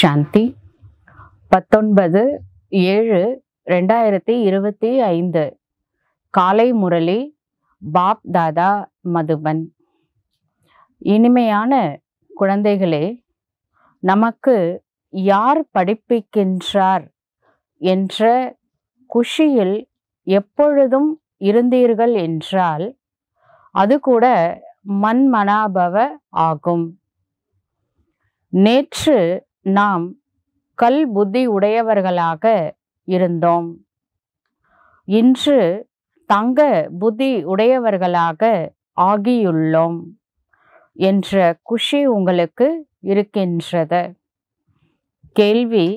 சாந்தி 19/7/2025 காலை முரளி பாப் தாதா மதுபன். இனிமையான குழந்தைகளே, நமக்கு யார் படிப்பிக்கின்றார் என்ற குஷியில் எப்பொழுதும் இருந்தீர்கள் என்றால் அது கூட மன்மனாபவ ஆகும். நேற்று நாம் கல் புத்தி உடையவர்களாக இருந்தோம். இன்று தங்க புத்தி உடையவர்களாக ஆகியுள்ளோம் என்ற குஷி உங்களுக்கு இருக்கின்றது. கேள்வி: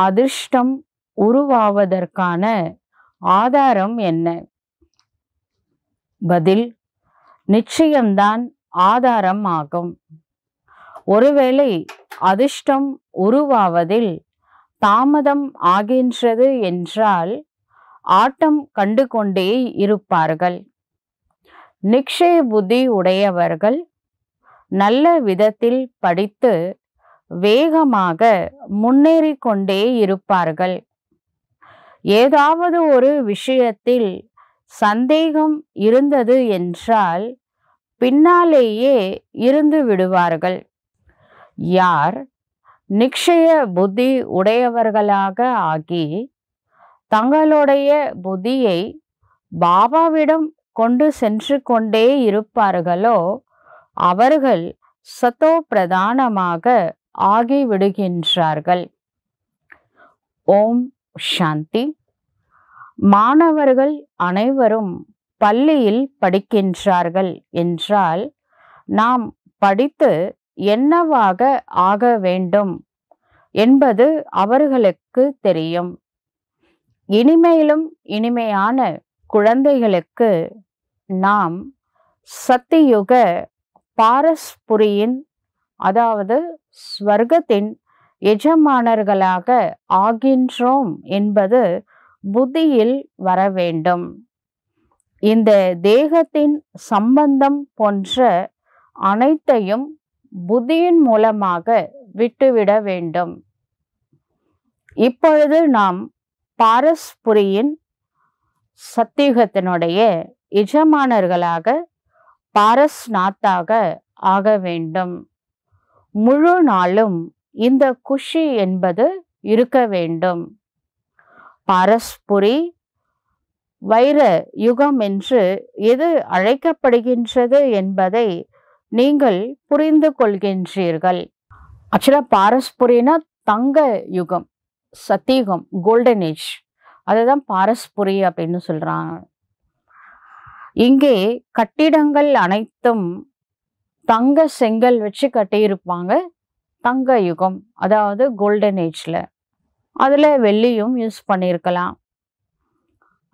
அதிர்ஷ்டம் உருவாவதற்கான ஆதாரம் என்ன? பதில்: நிச்சயம்தான் ஆதாரம் ஆகும். ஒருவேளை அதிர்ஷ்டம் உருவாவதில் தாமதம் ஆகின்றது என்றால் ஆட்டம் கண்டு கொண்டே இருப்பார்கள். நிச்சய புத்தி உடையவர்கள் நல்ல விதத்தில் படித்து வேகமாக முன்னேறி கொண்டே இருப்பார்கள். ஏதாவது ஒரு விஷயத்தில் சந்தேகம் இருந்தது என்றால் பின்னாலேயே இருந்து விடுவார்கள். யார் நிச்சய புத்தி உடையவர்களாக ஆகி தங்களுடைய புத்தியை பாபாவிடம் கொண்டு சென்று கொண்டே இருப்பார்களோ அவர்கள் சத்தோ பிரதானமாக ஆகிவிடுகின்றார்கள். ஓம் சாந்தி. மாணவர்கள் அனைவரும் பள்ளியில் படிக்கின்றார்கள் என்றால் நாம் படித்து என்னவாக ஆக வேண்டும் என்பது அவர்களுக்கு தெரியும். இனிமையிலும் இனிமையான குழந்தைகளுக்கு நாம் சத்தியுக பாரஸ்புரியின் அதாவது ஸ்வர்க்கத்தின் எஜமானர்களாக ஆகின்றோம் என்பது புத்தியில் வர வேண்டும். இந்த தேகத்தின் சம்பந்தம் போன்ற அனைத்தையும் புத்தியின் மூலமாக விட்டுவிட வேண்டும். இப்பொழுது நாம் பாரஸ்புரியின் சத்தியுகத்தினுடைய எஜமானர்களாக பாரஸ்நாத்தாக ஆக வேண்டும். முழு நாளும் இந்த குஷி என்பது இருக்க வேண்டும். பாரஸ்புரி வைர யுகம் என்று எது அழைக்கப்படுகின்றது என்பதை நீங்கள் புரிந்து கொள்கின்றீர்கள். ஆக்சுவலாக பாரஸ்புரினா தங்க யுகம், சத்தியுகம், கோல்டன் ஏஜ், அதுதான் பாரஸ்புரி அப்படின்னு சொல்றாங்க. இங்கே கட்டிடங்கள் அனைத்தும் தங்க செங்கல் வச்சு கட்டியிருப்பாங்க. தங்க யுகம் அதாவது கோல்டன் ஏஜ்ல அதுல வெள்ளியும் யூஸ் பண்ணியிருக்கலாம்.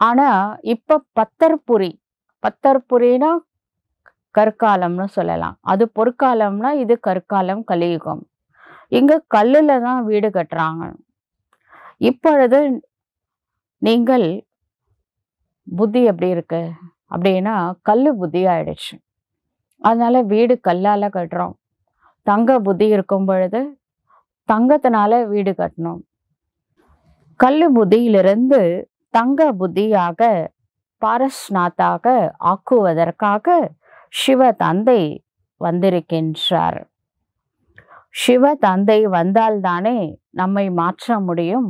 ஆனா இப்ப பத்தர்புரினா கற்காலம்னு சொல்லலாம். அது பொற்காலம்னா இது கற்காலம், கலியுகம். இங்க கல்லுல தான் வீடு கட்டுறாங்க. இப்பொழுது நீங்கள் புத்தி எப்படி இருக்கு அப்படின்னா கல்லு புத்தி ஆயிடுச்சு. அதனால வீடு கல்லால கட்டுறோம். தங்க புத்தி இருக்கும் பொழுது தங்கத்தினால வீடு கட்டணும். கல்லு புத்தியிலிருந்து தங்க புத்தியாக பாரஸ்நாத்தாக ஆக்குவதற்காக சிவ தந்தை வந்திருக்கின்றார். சிவ தந்தை வந்தால்தானே நம்மை மாற்ற முடியும்.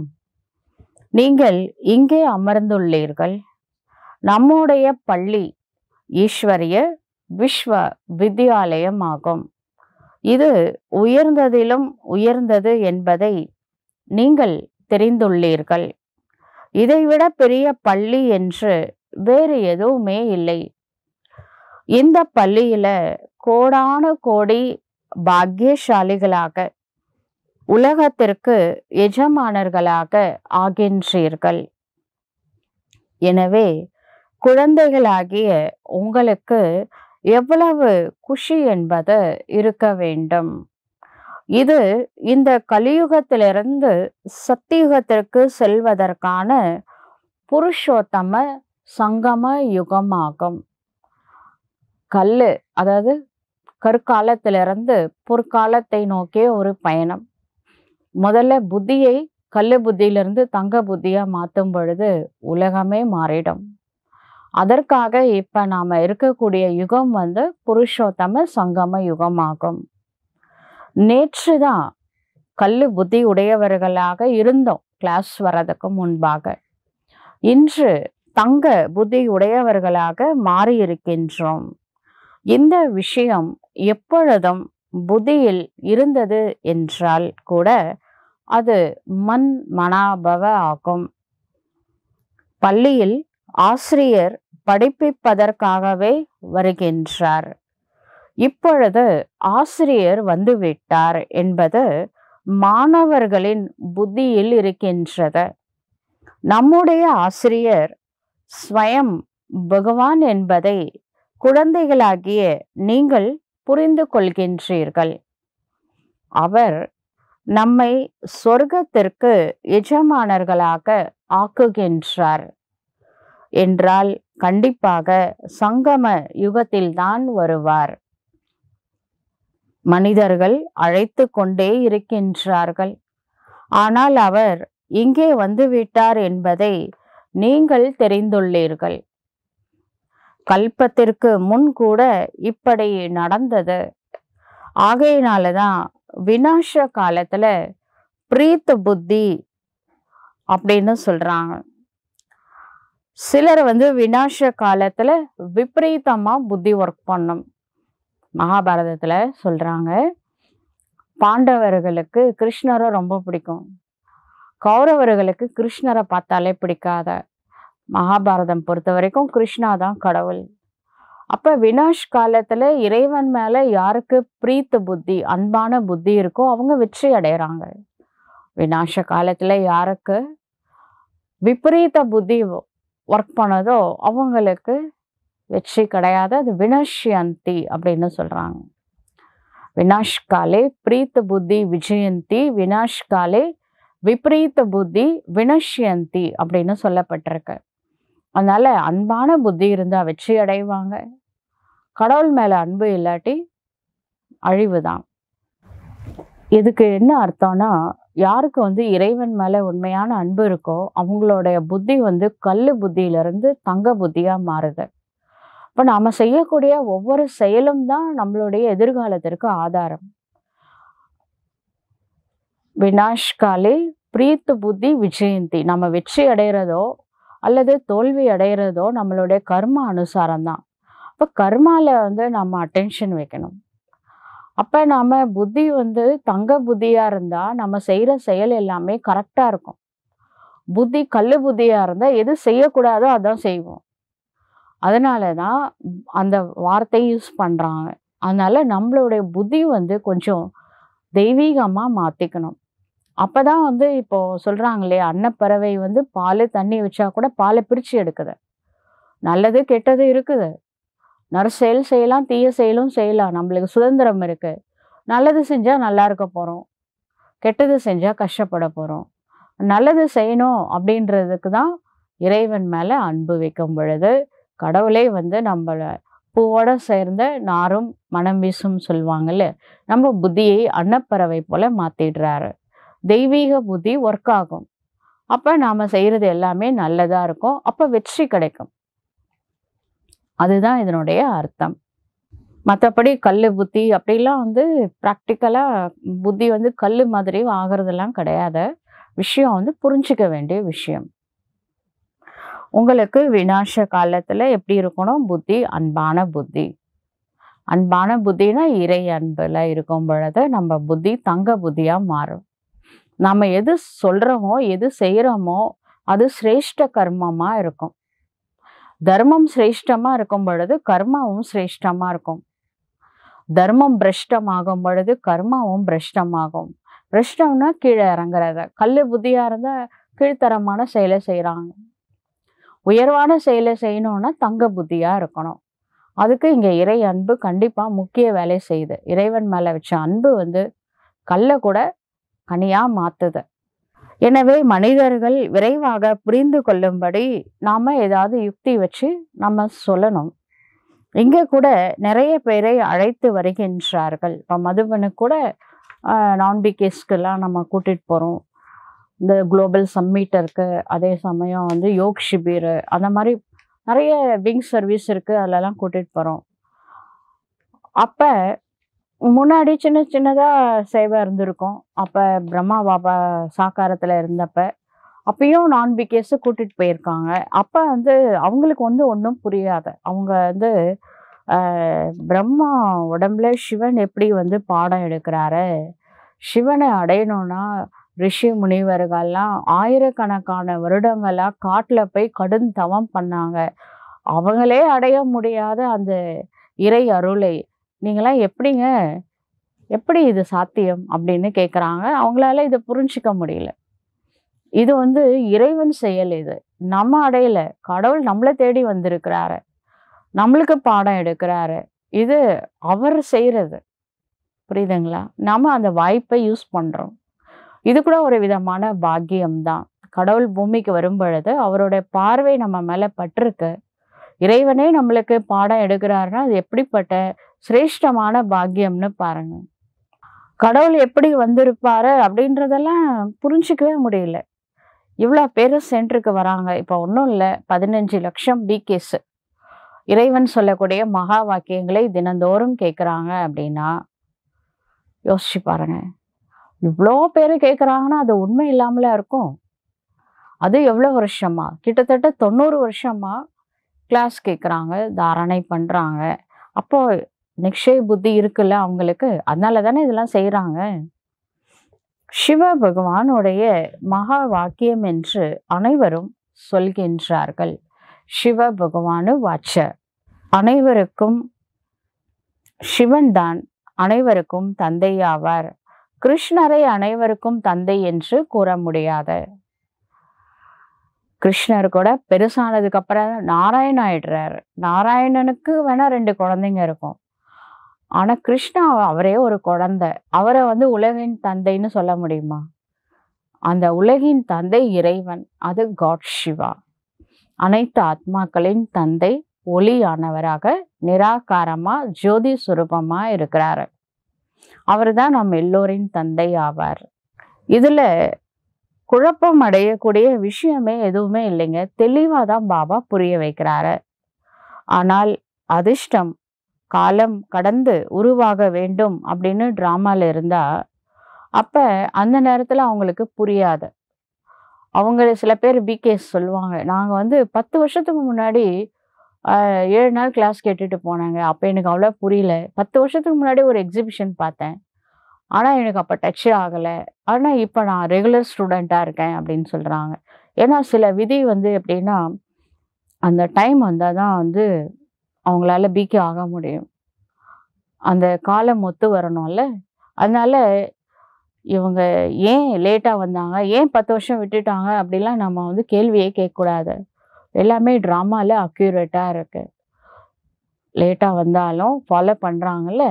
நீங்கள் இங்கே அமர்ந்துள்ளீர்கள். நம்முடைய பள்ளி ஈஸ்வரிய விஸ்வ வித்யாலயம் ஆகும். இது உயர்ந்ததிலும் உயர்ந்தது என்பதை நீங்கள் தெரிந்துள்ளீர்கள். இதைவிட பெரிய பள்ளி என்று வேறு எதுவுமே இல்லை. இந்த பள்ளியில கோடான கோடி பாக்கியசாலிகளாக உலகத்திற்கு எஜமானர்களாக ஆகின்றீர்கள். எனவே குழந்தைகளாகிய உங்களுக்கு எவ்வளவு குஷி என்பது இருக்க வேண்டும். இது இந்த கலியுகத்திலிருந்து சத்தியுகத்திற்கு செல்வதற்கான புருஷோத்தம சங்கம யுகமாகும். கல்லு அதாவது கற்காலத்திலிருந்து பொற்காலத்தை நோக்கிய ஒரு பயணம். முதல்ல புத்தியை கல்லு புத்தியிலிருந்து தங்க புத்தியா மாத்தும் பொழுது உலகமே மாறிடும். அதற்காக இப்ப நாம இருக்கக்கூடிய யுகம் வந்து புருஷோத்தம சங்கம யுகமாகும். நேற்று தான் கல்லு புத்தி உடையவர்களாக இருந்தோம் கிளாஸ் வர்றதுக்கு முன்பாக. இன்று தங்க புத்தி உடையவர்களாக மாறி இருக்கின்றோம். இந்த விஷயம் எப்பொழுதும் புத்தியில் இருந்தது என்றால் கூட அது மனாபவ ஆகும். பள்ளியில் ஆசிரியர் படிப்பிப்பதற்காகவே வருகின்றார். இப்பொழுது ஆசிரியர் வந்துவிட்டார் என்பது மாணவர்களின் புத்தியில் இருக்கின்றது. நம்முடைய ஆசிரியர் ஸ்வயம் பகவான் என்பதை குழந்தைகளாகிய நீங்கள் புரிந்து கொள்கின்றீர்கள். அவர் நம்மை சொர்க்கத்திற்கு எஜமானர்களாக ஆக்குகின்றார் என்றால் கண்டிப்பாக சங்கம யுகத்தில்தான் வருவார். மனிதர்கள் அழைத்து கொண்டே இருக்கின்றார்கள். ஆனால் அவர் இங்கே வந்துவிட்டார் என்பதை நீங்கள் தெரிந்துள்ளீர்கள். கல்பத்திற்கு முன் கூட இப்படி நடந்தது. ஆகையினாலதான் விநாச காலத்துல பிரீத் புத்தி அப்படின்னு சொல்றாங்க. சிலர் வந்து விநாச காலத்துல விபரீதமா புத்தி ஒர்க் பண்ணும். மகாபாரதத்துல சொல்றாங்க, பாண்டவர்களுக்கு கிருஷ்ணரை ரொம்ப பிடிக்கும், கௌரவர்களுக்கு கிருஷ்ணரை பார்த்தாலே பிடிக்காத. மகாபாரதம் பொறுத்த வரைக்கும் கிருஷ்ணா தான் கடவுள். அப்ப விநாஷ் காலத்துல இறைவன் மேல யாருக்கு பிரீத்த புத்தி அன்பான புத்தி இருக்கோ அவங்க வெற்றி அடைகிறாங்க. விநாச காலத்துல யாருக்கு விபரீத புத்தி ஒர்க் பண்ணதோ அவங்களுக்கு வெற்றி கிடையாது. அது வினஷ்யந்தி அப்படின்னு சொல்றாங்க. விநாஷ் காலே பிரீத்த புத்தி விஜயந்தி, விநாஷ் காலே விபரீத புத்தி வினஷ்யந்தி அப்படின்னு சொல்லப்பட்டிருக்கு. அதனால அன்பான புத்தி இருந்தா வெற்றி அடைவாங்க. கடவுள் மேல அன்பு இல்லாட்டி அழிவுதான். இதுக்கு என்ன அர்த்தம்னா, யாருக்கு வந்து இறைவன் மேல உண்மையான அன்பு இருக்கோ அவங்களுடைய புத்தி வந்து கல்லு புத்தியிலிருந்து தங்க புத்தியா மாறுது. இப்ப நாம செய்யக்கூடிய ஒவ்வொரு செயலும் தான் நம்மளுடைய எதிர்காலத்திற்கு ஆதாரம். விநாஷ் காலே பிரீத்து புத்தி விஜயந்தி, நம்ம வெற்றி அடைகிறதோ அல்லது தோல்வி அடைகிறதோ நம்மளுடைய கர்ம அனுசாரம் தான். அப்ப கர்மால வந்து நம்ம அட்டென்ஷன் வைக்கணும். அப்ப நாம புத்தி வந்து தங்க புத்தியா இருந்தா நம்ம செய்யற செயல் எல்லாமே கரெக்டா இருக்கும். புத்தி கல்லு புத்தியா இருந்தா எது செய்யக்கூடாதோ அதான் செய்வோம். அதனாலதான் அந்த வார்த்தை யூஸ் பண்றாங்க. அதனால நம்மளுடைய புத்தி வந்து கொஞ்சம் தெய்வீகமா மாத்திக்கணும். அப்பதான் வந்து இப்போ சொல்றாங்க இல்லையா, அன்னப்பறவை வந்து பால் தண்ணி வச்சா கூட பாலை பிரிச்சு எடுக்குது. நல்லது கெட்டது இருக்குது. நற்செயல் செய்யலாம், தீய செயலும் செய்யலாம். நம்மளுக்கு சுதந்திரம் இருக்கு. நல்லது செஞ்சா நல்லா இருக்க போறோம், கெட்டது செஞ்சா கஷ்டப்பட போறோம். நல்லது செய்யணும் அப்படின்றதுக்கு தான் இறைவன் மேல அன்பு வைக்கும் பொழுது கடவுளே வந்து நம்மள பூவோட சேர்ந்த நாரும் மனம் வீசும் சொல்லுவாங்கல்ல, நம்ம புத்தியை அன்னப்பறவை போல மாத்திடுறாரு. தெய்வீக புத்தி ஒர்க் ஆகும். அப்ப நாம செய்யறது எல்லாமே நல்லதா இருக்கும். அப்ப வெற்றி கிடைக்கும். அதுதான் இதனுடைய அர்த்தம். மற்றபடி கல்லு புத்தி அப்படிலாம் வந்து ப்ராக்டிக்கலா புத்தி வந்து கல்லு மாதிரி ஆகிறதெல்லாம் கிடையாது. விஷயம் வந்து புரிஞ்சுக்க வேண்டிய விஷயம். உங்களுக்கு விநாச காலத்துல எப்படி இருக்கணும்? புத்தி அன்பான புத்தி. அன்பான புத்தினா இறை அன்புல இருக்கும் பொழுது நம்ம புத்தி தங்க புத்தியா மாறும். நம்ம எது சொல்றோமோ எது செய்யறோமோ அது சிரேஷ்ட கர்மமா இருக்கும். தர்மம் சிரேஷ்டமா இருக்கும் பொழுது கர்மாவும் சிரேஷ்டமா இருக்கும். தர்மம் பிரஷ்டமாகும் பொழுது கர்மாவும் பிரஷ்டமாகும். பிரஷ்டம்னா கீழே இறங்குறத. கல்லு புத்தியா இருந்தா கீழ்த்தரமான செயலை செய்யறாங்க. உயர்வான செயலை செய்யணும்னா தங்க புத்தியா இருக்கணும். அதுக்கு இங்க இறை அன்பு கண்டிப்பா முக்கிய வேலை செய்யுது. இறைவன் மேல வச்ச அன்பு வந்து கல்லை கூட கனியா மாத்துது. எனவே மனிதர்கள் விரைவாக புரிந்து கொள்ளும்படி நாம ஏதாவது யுக்தி வச்சு நம்ம சொல்லணும். இங்க கூட நிறைய பேரை அழைத்து வருகின்றார்கள். இப்ப மதுபனு கூட நான் பிகேஸ்க்கெல்லாம் நம்ம கூட்டிகிட்டு போகிறோம். இந்த குளோபல் சம்மிட் இருக்குது, அதே சமயம் வந்து யோக் ஷிபிர், அந்த மாதிரி நிறைய விங் சர்வீஸ் இருக்குது, அதிலலாம் கூட்டிகிட்டு போகிறோம். அப்போ முன்னாடி சின்ன சின்னதாக சேவை இருந்திருக்கும். அப்போ பிரம்மா பாபா சாக்காரத்தில் இருந்தப்ப அப்பயும் நான் பிகேஸு கூட்டிகிட்டு போயிருக்காங்க. அப்போ வந்து அவங்களுக்கு வந்து ஒன்றும் புரியாது. அவங்க வந்து பிரம்மா உடம்புல சிவன் எப்படி வந்து பாடம் எடுக்கிறாரு, சிவனை அடையணும்னா ரிஷி முனிவர்கள்லாம் ஆயிரக்கணக்கான வருடங்களாக காட்டில் போய் கடும் தவம் பண்ணாங்க. அவங்களே அடைய முடியாத அந்த இறை அருளை நீங்களாம் எப்படி இது சாத்தியம் அப்படின்னு கேட்குறாங்க. அவங்களால இதை புரிஞ்சிக்க முடியல. இது வந்து இறைவன் செயல். இது நம்ம அடையல, கடவுள் நம்மளை தேடி வந்திருக்கிறாரு, நம்மளுக்கு பாடம் எடுக்கிறாரு. இது அவர் செய்கிறது, புரியுதுங்களா? நம்ம அந்த வாய்ப்பை யூஸ் பண்ணுறோம். இது கூட ஒரு விதமான பாக்கியம்தான். கடவுள் பூமிக்கு வரும் பொழுது அவருடைய பார்வை நம்ம மேலே பட்டிருக்கு. இறைவனே நம்மளுக்கு பாடம் எடுக்கிறாருன்னா அது எப்படிப்பட்ட சிரேஷ்டமான பாக்கியம்னு பாருங்க. கடவுள் எப்படி வந்திருப்பாரு அப்படின்றதெல்லாம் புரிஞ்சிக்கவே முடியல. இவ்வளோ பேர் சென்டருக்கு வராங்க. இப்போ ஒன்றும் இல்லை, 15 லட்சம் பிகேஸ் இறைவன் சொல்லக்கூடிய மகா வாக்கியங்களை தினந்தோறும் கேட்குறாங்க அப்படின்னா யோசிச்சு பாருங்க. இவ்வளோ பேர் கேட்குறாங்கன்னா அது உண்மை இல்லாமல இருக்கும். அது எவ்வளோ வருஷமா, கிட்டத்தட்ட 90 வருஷமா கிளாஸ் கேட்குறாங்க, தாரணை பண்ணுறாங்க. அப்போ நிக்ஷய புத்தி இருக்குல்ல அவங்களுக்கு, அதனால தானே இதெல்லாம் செய்கிறாங்க. சிவ பகவானுடைய மகா வாக்கியம் என்று அனைவரும் சொல்கின்றார்கள். சிவ பகவானு வாச்ச, அனைவருக்கும் சிவன் தான் அனைவருக்கும் தந்தை ஆவார். கிருஷ்ணரை அனைவருக்கும் தந்தை என்று கூற முடியாது. கிருஷ்ணர் கூட பெருசானதுக்கு அப்புறம் நாராயண ஆயிடுறாரு. நாராயணனுக்கு வேணா 2 குழந்தைங்க இருக்கும். ஆனா கிருஷ்ணா அவரே ஒரு குழந்தை. அவரை வந்து உலகின் தந்தைன்னு சொல்ல முடியுமா? அந்த உலகின் தந்தை இறைவன், அது காட் சிவா. அனைத்து ஆத்மாக்களின் தந்தை ஒளியானவராக நிராகாரமா ஜோதி சுரூபமா இருக்கிறாரு. அவர் தான் நம் எல்லோரின் தந்தை ஆவார். இதுல குழப்பம் அடையக்கூடிய விஷயமே எதுவுமே இல்லைங்க. தெளிவாக தான் பாபா புரிய வைக்கிறாரு. ஆனால் அதிர்ஷ்டம் காலம் கடந்து உருவாக வேண்டும் அப்படின்னு ட்ராமாவில் இருந்தா அப்போ அந்த நேரத்தில் அவங்களுக்கு புரியாது. அவங்க சில பேர் பிகேஸ் சொல்லுவாங்க, நாங்கள் வந்து 10 வருஷத்துக்கு முன்னாடி 7 நாள் கிளாஸ் கேட்டுட்டு போனாங்க, அப்போ எனக்கு அவ்வளோ புரியல. 10 வருஷத்துக்கு முன்னாடி ஒரு எக்ஸிபிஷன் பார்த்தேன், ஆனால் எனக்கு அப்போ டச் ஆகலை. ஆனால் இப்போ நான் ரெகுலர் ஸ்டூடெண்ட்டாக இருக்கேன் அப்படின்னு சொல்கிறாங்க. ஏன்னா சில விதி வந்து எப்படின்னா அந்த டைம் வந்தால் தான் வந்து அவங்களால பிகே ஆக முடியும். அந்த காலம் ஒத்து வரணும்ல. அதனால இவங்க ஏன் லேட்டாக வந்தாங்க, ஏன் 10 வருஷம் விட்டுட்டாங்க அப்படிலாம் நம்ம வந்து கேள்வியே கேட்கக்கூடாது. எல்லாமே ட்ராமாவில் அக்யூரேட்டாக இருக்குது. லேட்டாக வந்தாலும் ஃபாலோ பண்ணுறாங்கல்ல,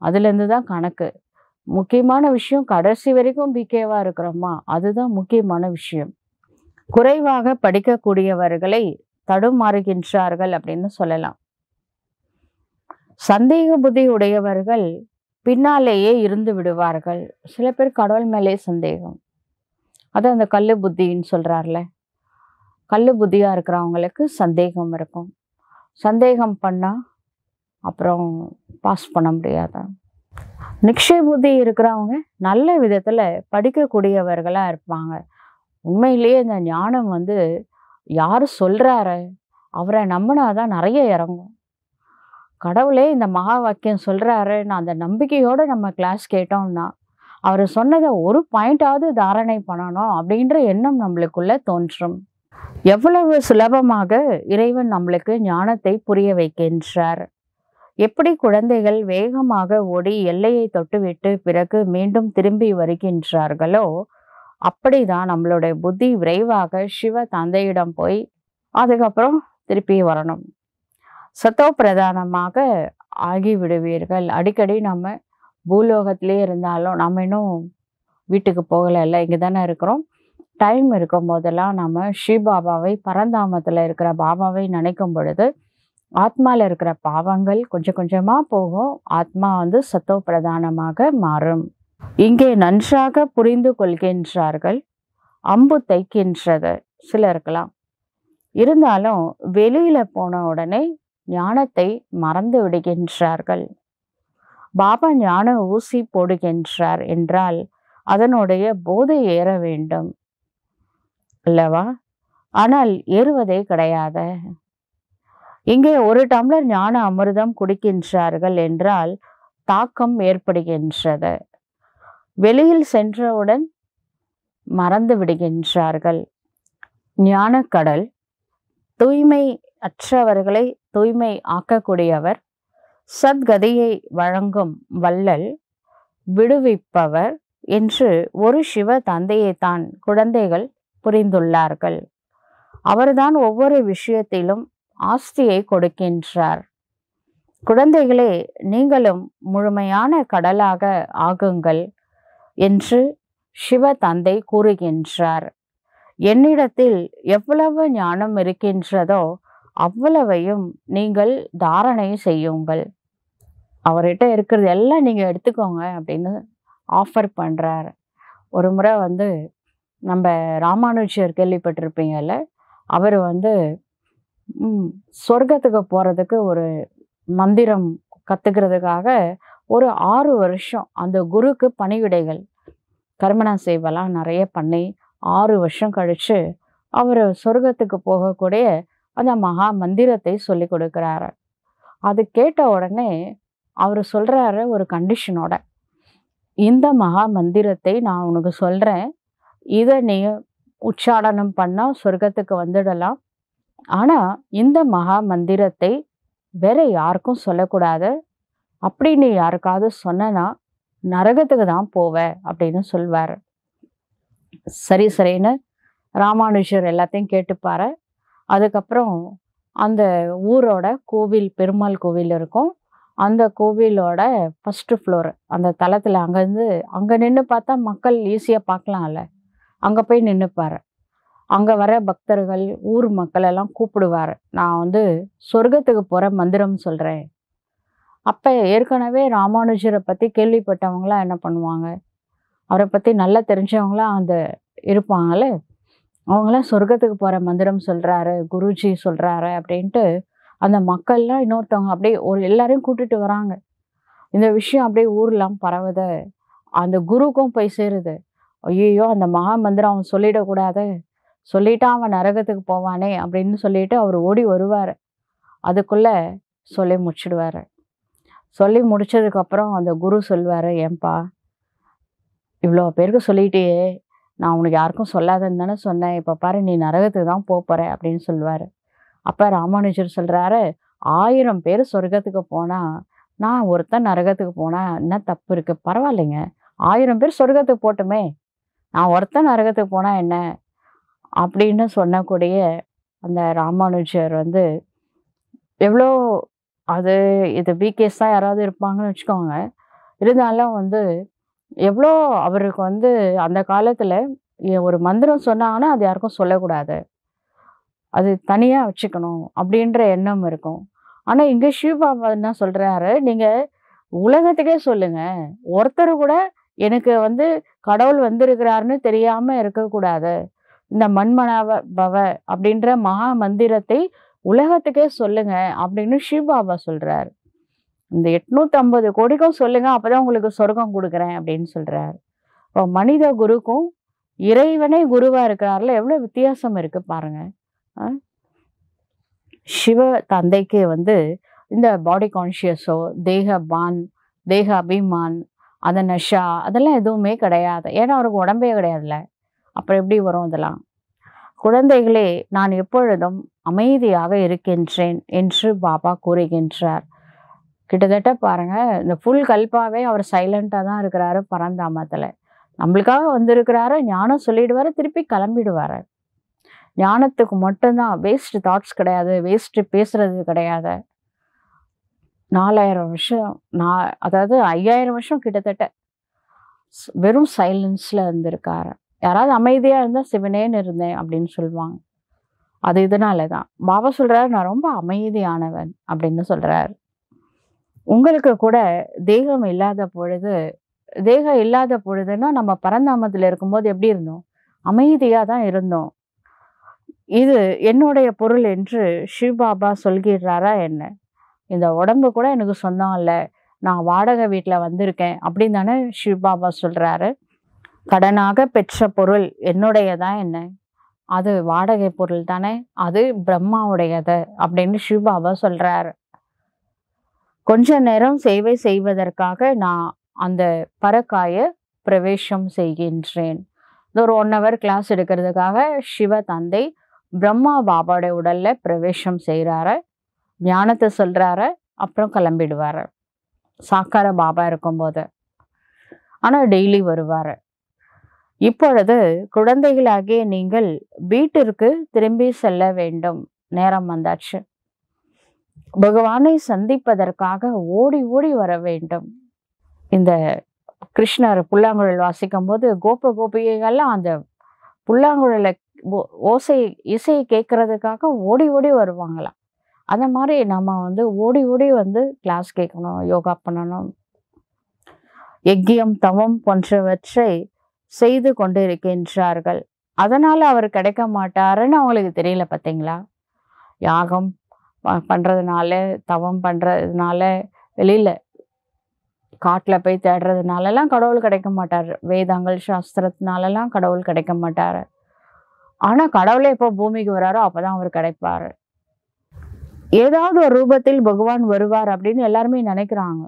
அதுலேருந்து தான் கணக்கு. முக்கியமான விஷயம் கடைசி வரைக்கும் பிகேவாக இருக்கிறோமா, அதுதான் முக்கியமான விஷயம். குறைவாக படிக்கக்கூடியவர்களை தடுமாறுகின்றார்கள் அப்படின்னு சொல்லலாம். சந்தேக புத்தி உடையவர்கள் பின்னாலேயே இருந்து விடுவார்கள். சில பேர் கடவுள் மேலே சந்தேகம், அது அந்த கல்லு புத்தின்னு சொல்கிறார்ல, கல்லு புத்தியாக இருக்கிறவங்களுக்கு சந்தேகம் இருக்கும். சந்தேகம் பண்ணால் அப்புறம் பாஸ் பண்ண முடியாது. நிக்ஷய புத்தி இருக்கிறவங்க நல்ல விதத்தில் படிக்கக்கூடியவர்களாக இருப்பாங்க. உண்மையிலேயே இந்த ஞானம் வந்து யார் சொல்கிறாரு அவரை நம்பினாதான் நிறைய இறங்கும். கடவுளே இந்த மகா வாக்கியம் சொல்கிறாருன்னு அந்த நம்பிக்கையோடு நம்ம கிளாஸ் கேட்டோம்னா அவர் சொன்னதை ஒரு பாயிண்டாவது தாரணை பண்ணணும் அப்படின்ற எண்ணம் நம்மளுக்குள்ள தோன்றும். எவ்வளவு சுலபமாக இறைவன் நம்மளுக்கு ஞானத்தை புரிய வைக்கின்றார். எப்படி குழந்தைகள் வேகமாக ஓடி எல்லையை தொட்டுவிட்டு பிறகு மீண்டும் திரும்பி வருகின்றார்களோ அப்படிதான் நம்மளுடைய புத்தி விரைவாக சிவ தந்தையிடம் போய் அதுக்கப்புறம் திருப்பி வரணும். சத்தோ பிரதானமாக ஆகிவிடுவீர்கள். அடிக்கடி நம்ம பூலோகத்திலே இருந்தாலும் நம்ம இன்னும் வீட்டுக்கு போகலைல்ல, இங்கே தானே இருக்கிறோம். டைம் இருக்கும் போதெல்லாம் நம்ம ஸ்ரீபாபாவை, பரந்தாமத்தில் இருக்கிற பாபாவை நினைக்கும் பொழுது ஆத்மாவில் இருக்கிற பாவங்கள் கொஞ்சம் கொஞ்சமாக போகும். ஆத்மா வந்து சத்தோ பிரதானமாக மாறும். இங்கே நன்றாக புரிந்து கொள்கின்றார்கள். அம்பு தைக்கின்றது சிலருக்கலாம். இருந்தாலும் வெளியில போன உடனே ஞானத்தை மறந்து விடுகின்றார்கள். பாபா ஞான ஊசி போடுகின்றார் என்றால் அதனுடைய போதை ஏற வேண்டும் அல்லவா? ஆனால் ஏறுவதே கிடையாது. இங்கே ஒரு டம்ளர் ஞான அமிர்தம் குடிக்கின்றார்கள் என்றால் தாக்கம் ஏற்படுகின்றது. வெளியில் சென்றவுடன் மறந்து விடுகின்றார்கள். ஞானக்கடல் தூய்மை அற்றவர்களை தூய்மை ஆக்கக்கூடியவர், சத்கதியை வழங்கும் வள்ளல், விடுவிப்பவர் என்று ஒரு சிவ தந்தையை தான் குழந்தைகள் புரிந்துள்ளார்கள். அவர்தான் ஒவ்வொரு விஷயத்திலும் ஆஸ்தியை கொடுக்கின்றார். குழந்தைகளே, நீங்களும் முழுமையான கடலாக ஆகுங்கள் என்று சிவ தந்தை கூறுகின்றார். என்னிடத்தில் எவ்வளவு ஞானம் இருக்கின்றதோ அவ்வளவையும் நீங்கள் தாரணை செய்யுங்கள். அவர்கிட்ட இருக்கிறது எல்லாம் நீங்க எடுத்துக்கோங்க அப்படின்னு ஆஃபர் பண்றார். ஒரு முறை நம்ம ராமானுஜர் கேள்விப்பட்டிருப்பீங்கல்ல, அவர் சொர்க்கத்துக்கு போறதுக்கு ஒரு மந்திரம் கத்துக்கிறதுக்காக ஒரு 6 வருஷம் அந்த குருக்கு பணிவிடைகள் கர்மணா சேவெல்லாம் நிறைய பண்ணி 6 வருஷம் கழிச்சு அவர் சொர்க்கத்துக்கு போகக்கூடிய அந்த மகா மந்திரத்தை சொல்லி கொடுக்குறாரு. அது கேட்ட உடனே அவர் சொல்றாரு ஒரு கண்டிஷனோட, இந்த மகா மந்திரத்தை நான் உனக்கு சொல்றேன், இதை நீ உச்சாடனம் பண்ணா சொர்க்கத்துக்கு வந்துடலாம். ஆனா இந்த மகா மந்திரத்தை வேற யாருக்கும் சொல்லக்கூடாது. அப்படி நீ யாருக்காவது சொன்னா நரகத்துக்கு தான் போவ அப்படின்னு சொல்வார். சரி சரின்னு ராமானுஜர் எல்லாத்தையும் கேட்டுப்பாரு. அதுக்கப்புறம் அந்த ஊரோட கோவில், பெருமாள் கோவில் இருக்கும். அந்த கோவிலோட ஃபர்ஸ்ட் ஃப்ளோர் அந்த தளத்தில் அங்கே நின்று பார்த்தா மக்கள் ஈஸியாக பார்க்கலாம்ல, அங்கே போய் நின்றுப்பார். அங்கே வர பக்தர்கள், ஊர் மக்கள் எல்லாம் கூப்பிடுவார். நான் சொர்க்கத்துக்கு போகிற மந்திரம் சொல்கிறேன். அப்போ ஏற்கனவே ராமானுஜரை பற்றி கேள்விப்பட்டவங்களாம் என்ன பண்ணுவாங்க, அவரை பற்றி நல்லா தெரிஞ்சவங்களாம் இருப்பாங்கள்ல, அவங்களாம் சொர்க்கத்துக்கு போகிற மந்திரம் சொல்கிறாரு, குருஜி சொல்கிறாரு அப்படின்ட்டு அந்த மக்கள்லாம் இன்னொருத்தவங்க அப்படியே எல்லாரையும் கூட்டிட்டு வராங்க. இந்த விஷயம் அப்படியே ஊர்லாம் பரவுது. அந்த குருக்கும் போய் சேருது. ஐயோ, அந்த மகா மந்திரம் அவன் சொல்லிடக்கூடாது, சொல்லிட்டா அவன் நரகத்துக்கு போவானே அப்படின்னு சொல்லிட்டு அவர் ஓடி வருவார். அதுக்குள்ளே சொல்லி முடிச்சிடுவார். சொல்லி முடிச்சதுக்கப்புறம் அந்த குரு சொல்வார், ஏன்பா இவ்வளோ பேருக்கு சொல்லிட்டே, நான் உனக்கு யாருக்கும் சொல்லாதன்னு தானே சொன்னேன், இப்போ பாரு நீ நரகத்துக்கு தான் போகிற அப்படின்னு சொல்லுவார். அப்போ ராமானுஜர் சொல்கிறாரு, 1000 பேர் சொர்க்கத்துக்கு போனால் நான் ஒருத்தன் நரகத்துக்கு போனால் என்ன தப்பு இருக்குது? பரவாயில்லைங்க, 1000 பேர் சொர்க்கத்துக்கு போட்டுமே, நான் ஒருத்தன் நரகத்துக்கு போனால் என்ன அப்படின்னு சொன்னக்கூடிய அந்த ராமானுஜர் எவ்வளோ இது பிகேஸ் தான் யாராவது இருப்பாங்கன்னு வச்சுக்கோங்க. இருந்தாலும் எவ்வளோ அவருக்கு அந்த காலத்தில் ஒரு மந்திரம் சொன்னாங்கன்னா அது யாருக்கும் சொல்லக்கூடாது, அது தனியாக வச்சுக்கணும் அப்படின்ற எண்ணம் இருக்கும். ஆனால் இங்கே சிவபாபா என்ன சொல்கிறாரு, நீங்கள் உலகத்துக்கே சொல்லுங்கள், ஒருத்தர் கூட எனக்கு கடவுள் வந்திருக்கிறாருன்னு தெரியாமல் இருக்கக்கூடாது. இந்த மண்மனாவ பவ அப்படின்ற மகா மந்திரத்தை உலகத்துக்கே சொல்லுங்க அப்படின்னு சிவபாபா சொல்கிறார். இந்த 850 கோடிக்கும் சொல்லுங்க, அப்போதான் உங்களுக்கு சொர்க்கம் கொடுக்குறேன் அப்படின்னு சொல்கிறார். இப்போ மனித குருக்கும் இறைவனே குருவாக இருக்கிறார்ல, எவ்வளோ வித்தியாசம் இருக்குது பாருங்க. சிவ தந்தைக்கு இந்த பாடி கான்ஷியஸோ, தேக அபிமான், அந்த நஷா அதெல்லாம் எதுவுமே கிடையாது. ஏன்னா அவருக்கு உடம்பே கிடையாதுல்ல, அப்புறம் எப்படி வரும் இதெல்லாம்? குழந்தைகளே, நான் எப்பொழுதும் அமைதியாக இருக்கின்றேன் என்று பாபா கூறுகின்றார். கிட்டத்தட்ட பாருங்க, இந்த ஃபுல் கல்பாவே அவர் சைலண்டாக தான் இருக்கிறாரு பரந்தாமத்தில். நம்மளுக்காக வந்திருக்கிறாரு, ஞானம் சொல்லிடுவார், திருப்பி கிளம்பிடுவார். ஞானத்துக்கு மட்டும்தான், வேஸ்ட் தாட்ஸ் கிடையாது, வேஸ்ட் பேசுறது கிடையாது. 4000 வருஷம் அதாவது 5000 வருஷம் கிட்டத்தட்ட வெறும் சைலன்ஸில் இருந்திருக்காரு. யாராவது அமைதியாக இருந்தால் சிவனேன்னு இருந்தேன் அப்படின்னு சொல்லுவாங்க. அது இதனால தான் பாபா சொல்கிறார், நான் ரொம்ப அமைதியானவன் அப்படின்னு சொல்கிறார். உங்களுக்கு கூட தேகம் இல்லாத பொழுது தேகம் இல்லாத பொழுதுன்னா நம்ம பரந்தாமத்துல இருக்கும்போது எப்படி இருந்தோம்? அமைதியா தான் இருந்தோம். இது என்னுடைய பொருள் என்று சிவபாபா சொல்கிறாரா என்ன? இந்த உடம்பு கூட எனக்கு சொந்தம் இல்ல. நான் வாடகை வீட்ல வந்திருக்கேன் அப்படின்னு தானே சிவபாபா சொல்றாரு. கடனாக பெற்ற பொருள் என்னுடையதா என்ன? அது வாடகை பொருள் தானே. அது பிரம்மாவுடையது அப்படின்னு சிவபாபா சொல்றாரு. கொஞ்ச நேரம் சேவை செய்வதற்காக நான் அந்த பரக்காய பிரவேசம் செய்கின்றேன். ஒரு 1 ஹவர் கிளாஸ் எடுக்கிறதுக்காக சிவ தந்தை பிரம்மா பாபாவுடைய உடல்ல பிரவேசம் செய்கிறாரு. ஞானத்தை சொல்றாரு. அப்புறம் கிளம்பிடுவாரு. சாக்கார பாபா இருக்கும்போது. ஆனா டெய்லி வருவாரு. இப்பொழுது குழந்தைகளாகிய நீங்கள் வீட்டிற்கு திரும்பி செல்ல வேண்டும். நேரம் வந்தாச்சு. பகவானை சந்திப்பதற்காக ஓடி ஓடி வர வேண்டும். இந்த கிருஷ்ணர் புல்லாங்குழல் வாசிக்கும் போது கோப கோபிகைகள்லாம் அந்த புல்லாங்குழலை இசையை கேட்கறதுக்காக ஓடி ஓடி வருவாங்களாம். அந்த மாதிரி நம்ம ஓடி ஓடி கிளாஸ் கேட்கணும், யோகா பண்ணணும். யக்கியம் தவம் போன்றவற்றை செய்து கொண்டிருக்கின்றார்கள். அதனால அவர் கிடைக்க மாட்டாருன்னு அவங்களுக்கு தெரியல. பார்த்தீங்களா? யாகம் பண்றதுனால, தவம் பண்றதுனால, வெளியில காட்டுல போய் தேடுறதுனாலலாம் கடவுள் கிடைக்க மாட்டாரு. வேதங்கள் சாஸ்திரத்தினாலலாம் கடவுள் கிடைக்க மாட்டாரு. ஆனா கடவுளே எப்போ பூமிக்கு வராரோ அப்பதான் அவர் கிடைப்பாரு. ஏதாவது ஒரு ரூபத்தில் பகவான் வருவார் அப்படின்னு எல்லாருமே நினைக்கிறாங்க.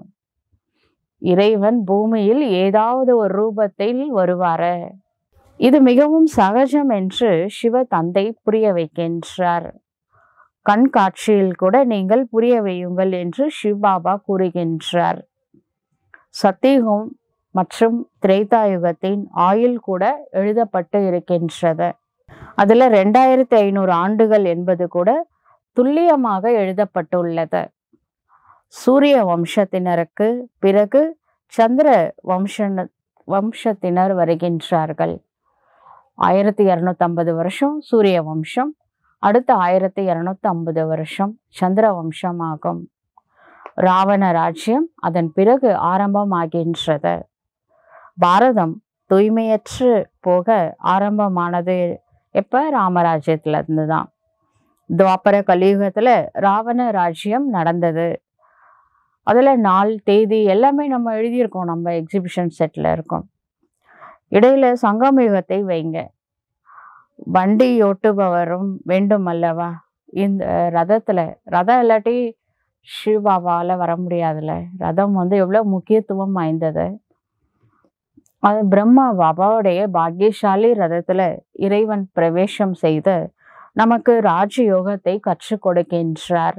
இறைவன் பூமியில் ஏதாவது ஒரு ரூபத்தில் வருவாரு. இது மிகவும் சகஜம் என்று சிவ தந்தை புரிய வைக்கின்றார். கண் காட்சியில் கூட நீங்கள் புரிய வையுங்கள் என்று சிவபாபா கூறுகின்றார். சத்தியுகம் மற்றும் திரேதாயுகத்தின் ஆயுள் கூட எழுதப்பட்டு இருக்கின்றது. அதுல 2500 ஆண்டுகள் என்பது கூட துல்லியமாக எழுதப்பட்டுள்ளது. சூரிய வம்சத்தினருக்கு பிறகு சந்திர வம்சத்தினர் வருகின்றார்கள். 1250 வருஷம் சூரிய வம்சம், அடுத்த 1250 வருஷம் சந்திர வம்சம் ஆகும். ராவண ராஜ்யம் அதன் பிறகு ஆரம்பமாகின்றது. பாரதம் தூய்மையற்று போக ஆரம்பமானது எப்ப? ராமராஜ்யத்துல இருந்துதான். துவாபர கலியுகத்துல ராவண ராஜ்யம் நடந்தது. அதுல நாள் தேதி எல்லாமே நம்ம எழுதியிருக்கோம். நம்ம எக்ஸிபிஷன் செட்ல இருக்கோம். இடையில சங்கம யுகத்தை வைங்க. வண்டி ஓட்டுபவரும் வேண்டும் அல்லவா? இந்த ரதத்துல ரதம் இல்லாட்டி சிவபாபாவால வர முடியாதுல்ல. ரதம் எவ்வளவு முக்கியத்துவம் வாய்ந்தது. அது பிரம்மா பாபாவுடைய பாக்கியசாலி ரதத்துல இறைவன் பிரவேசம் செய்து நமக்கு ராஜயோகத்தை கற்றுக் கொடுக்கின்றார்.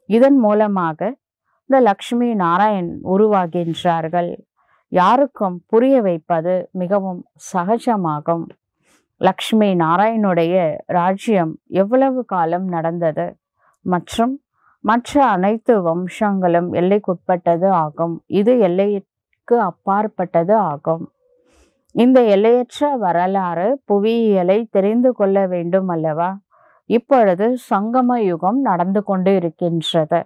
இதன் மூலமாக இந்த லக்ஷ்மி நாராயண் உருவாகின்றார்கள். யாருக்கும் புரிய வைப்பது மிகவும் சகஜமாகும். லக்ஷ்மி நாராயணுடைய ராஜ்யம் எவ்வளவு காலம் நடந்தது மற்றும் மற்ற அனைத்து வம்சங்களும் எல்லைக்குட்பட்டது ஆகும். இது எல்லைக்கு அப்பாற்பட்டது ஆகும். இந்த எல்லையற்ற வரலாறு புவியியலை தெரிந்து கொள்ள வேண்டும் அல்லவா? இப்பொழுது சங்கம யுகம் நடந்து கொண்டு இருக்கின்றது.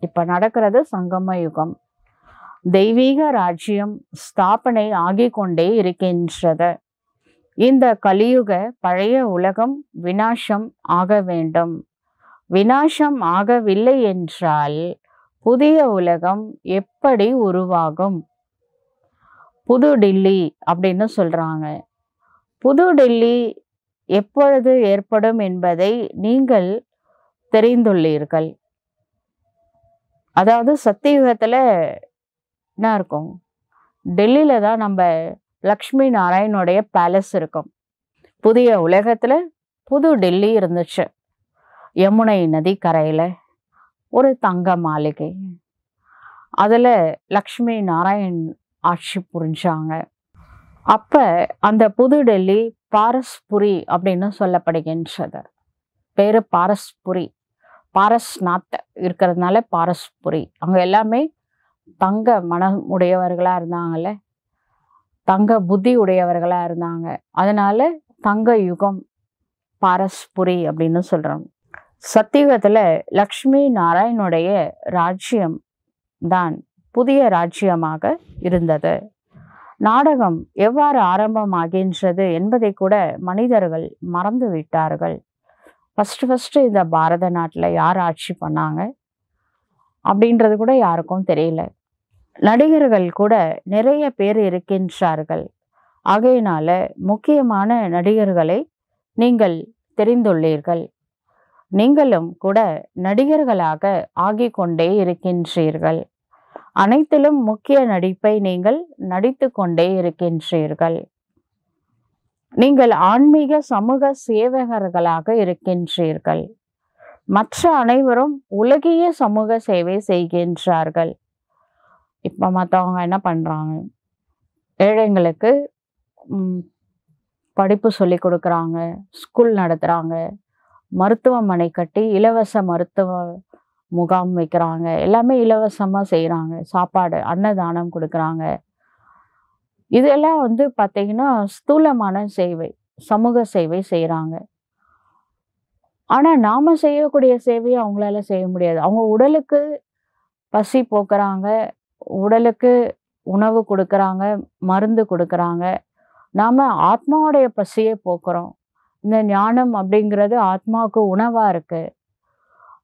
இப்ப நடக்கிறது சங்கம யுகம். தெய்வீக ராஜ்யம் ஸ்தாபனை ஆகிக் கொண்டே இருக்கின்றது. இந்த கலியுக பழைய உலகம் விநாசம் ஆக வேண்டும். விநாசம் ஆகவில்லை என்றால் புதிய உலகம் எப்படி உருவாகும்? புது டில்லி அப்படின்னு சொல்றாங்க. புது டில்லி எப்பொழுது ஏற்படும் என்பதை நீங்கள் தெரிந்துள்ளீர்கள். அதாவது சத்தியுகத்துல என்ன இருக்கும்? டெல்லியில தான் நம்ம லக்ஷ்மி நாராயணுடைய பேலஸ் இருக்கும். புதிய உலகத்துல புது டெல்லி இருந்துச்சு. யமுனை நதி கரையில ஒரு தங்க மாளிகை. அதுல லக்ஷ்மி நாராயண் ஆட்சி புரிஞ்சாங்க. அப்ப அந்த புது டெல்லி பாரஸ்புரி அப்படின்னு சொல்லப்படுகின்றது. பேரு பாரஸ்புரி. பாரஸ்நாத் இருக்கிறதுனால பாரஸ்புரி. அங்க எல்லாமே தங்க மனம் உடையவர்களா இருந்தாங்கல்ல, தங்க புத்தி உடையவர்களா இருந்தாங்க. அதனால தங்க யுகம் பாரஸ்புரி அப்படின்னு சொல்றாங்க. சத்தியுகத்துல லக்ஷ்மி நாராயணுடைய ராஜ்யம் தான் புதிய ராஜ்யமாக இருந்தது. நாடகம் எவ்வாறு ஆரம்பமாகின்றது என்பதை கூட மனிதர்கள் மறந்து விட்டார்கள். ஃபர்ஸ்ட் இந்த பாரத நாட்டுல யார் ஆட்சி பண்ணாங்க அப்படின்றது கூட யாருக்கும் தெரியல. நடிகர்கள் கூட நிறைய பேர் இருக்கின்றார்கள். ஆகையினால முக்கியமான நடிகர்களை நீங்கள் தெரிந்துள்ளீர்கள். நீங்களும் கூட நடிகர்களாக ஆகிக் கொண்டே இருக்கின்றீர்கள். அனைத்திலும் முக்கிய நடிப்பை நீங்கள் நடித்து கொண்டே இருக்கின்றீர்கள். நீங்கள் ஆன்மீக சமூக சேவகர்களாக இருக்கின்றீர்கள். மற்ற அனைவரும் உலகிய சமூக சேவை செய்கின்றார்கள். இப்ப மற்றவங்க என்ன பண்றாங்க? ஏழைங்களுக்கு படிப்பு சொல்லி கொடுக்குறாங்க, ஸ்கூல் நடத்துறாங்க, மருத்துவமனை கட்டி இலவச மருத்துவ முகாம் வைக்கிறாங்க. எல்லாமே இலவசமா செய்யறாங்க. சாப்பாடு, அன்னதானம் கொடுக்குறாங்க. இதெல்லாம் பார்த்தீங்கன்னா ஸ்தூலமான சேவை, சமூக சேவை செய்யறாங்க. ஆனா நாம செய்யக்கூடிய சேவையை அவங்களால செய்ய முடியாது. அவங்க உடலுக்கு பசி போக்குறாங்க, உடலுக்கு உணவு கொடுக்குறாங்க, மருந்து கொடுக்குறாங்க. நாம ஆத்மாவுடைய பசியை போக்குறோம். இந்த ஞானம் அப்படிங்கிறது ஆத்மாவுக்கு உணவா இருக்கு.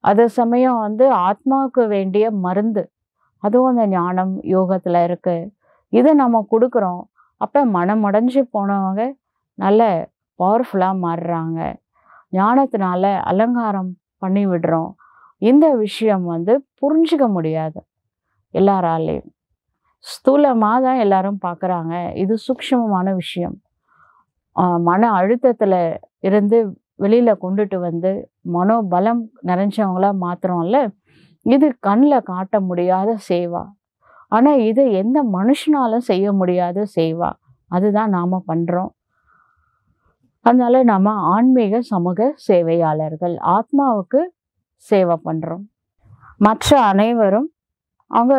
அதே சமயம் ஆத்மாவுக்கு வேண்டிய மருந்து, அதுவும் அந்த ஞானம் யோகத்துல இருக்கு. இதை நம்ம கொடுக்குறோம். அப்ப மனமுடைஞ்சு போனவங்க நல்ல பவர்ஃபுல்லா மாறுறாங்க. ஞானத்தினால அலங்காரம் பண்ணி விடுறோம். இந்த விஷயம் புரிஞ்சுக்க முடியாது எல்லாராலையும். ஸ்தூலமா தான் எல்லாரும் பார்க்குறாங்க. இது சூக்ஷ்மமான விஷயம். மன அழுத்தத்துல இருந்து வெளியில கொண்டுட்டு மனோபலம் நிறைஞ்சவங்களா மாத்திரம்ல. இது கண்ணில் காட்ட முடியாத சேவா. ஆனா இது எந்த மனுஷனாலும் செய்ய முடியாத சேவா. அதுதான் நாம பண்றோம். அதனால நாம ஆன்மீக சமூக சேவையாளர்கள், ஆத்மாவுக்கு சேவை பண்றோம். மற்ற அனைவரும் அவங்க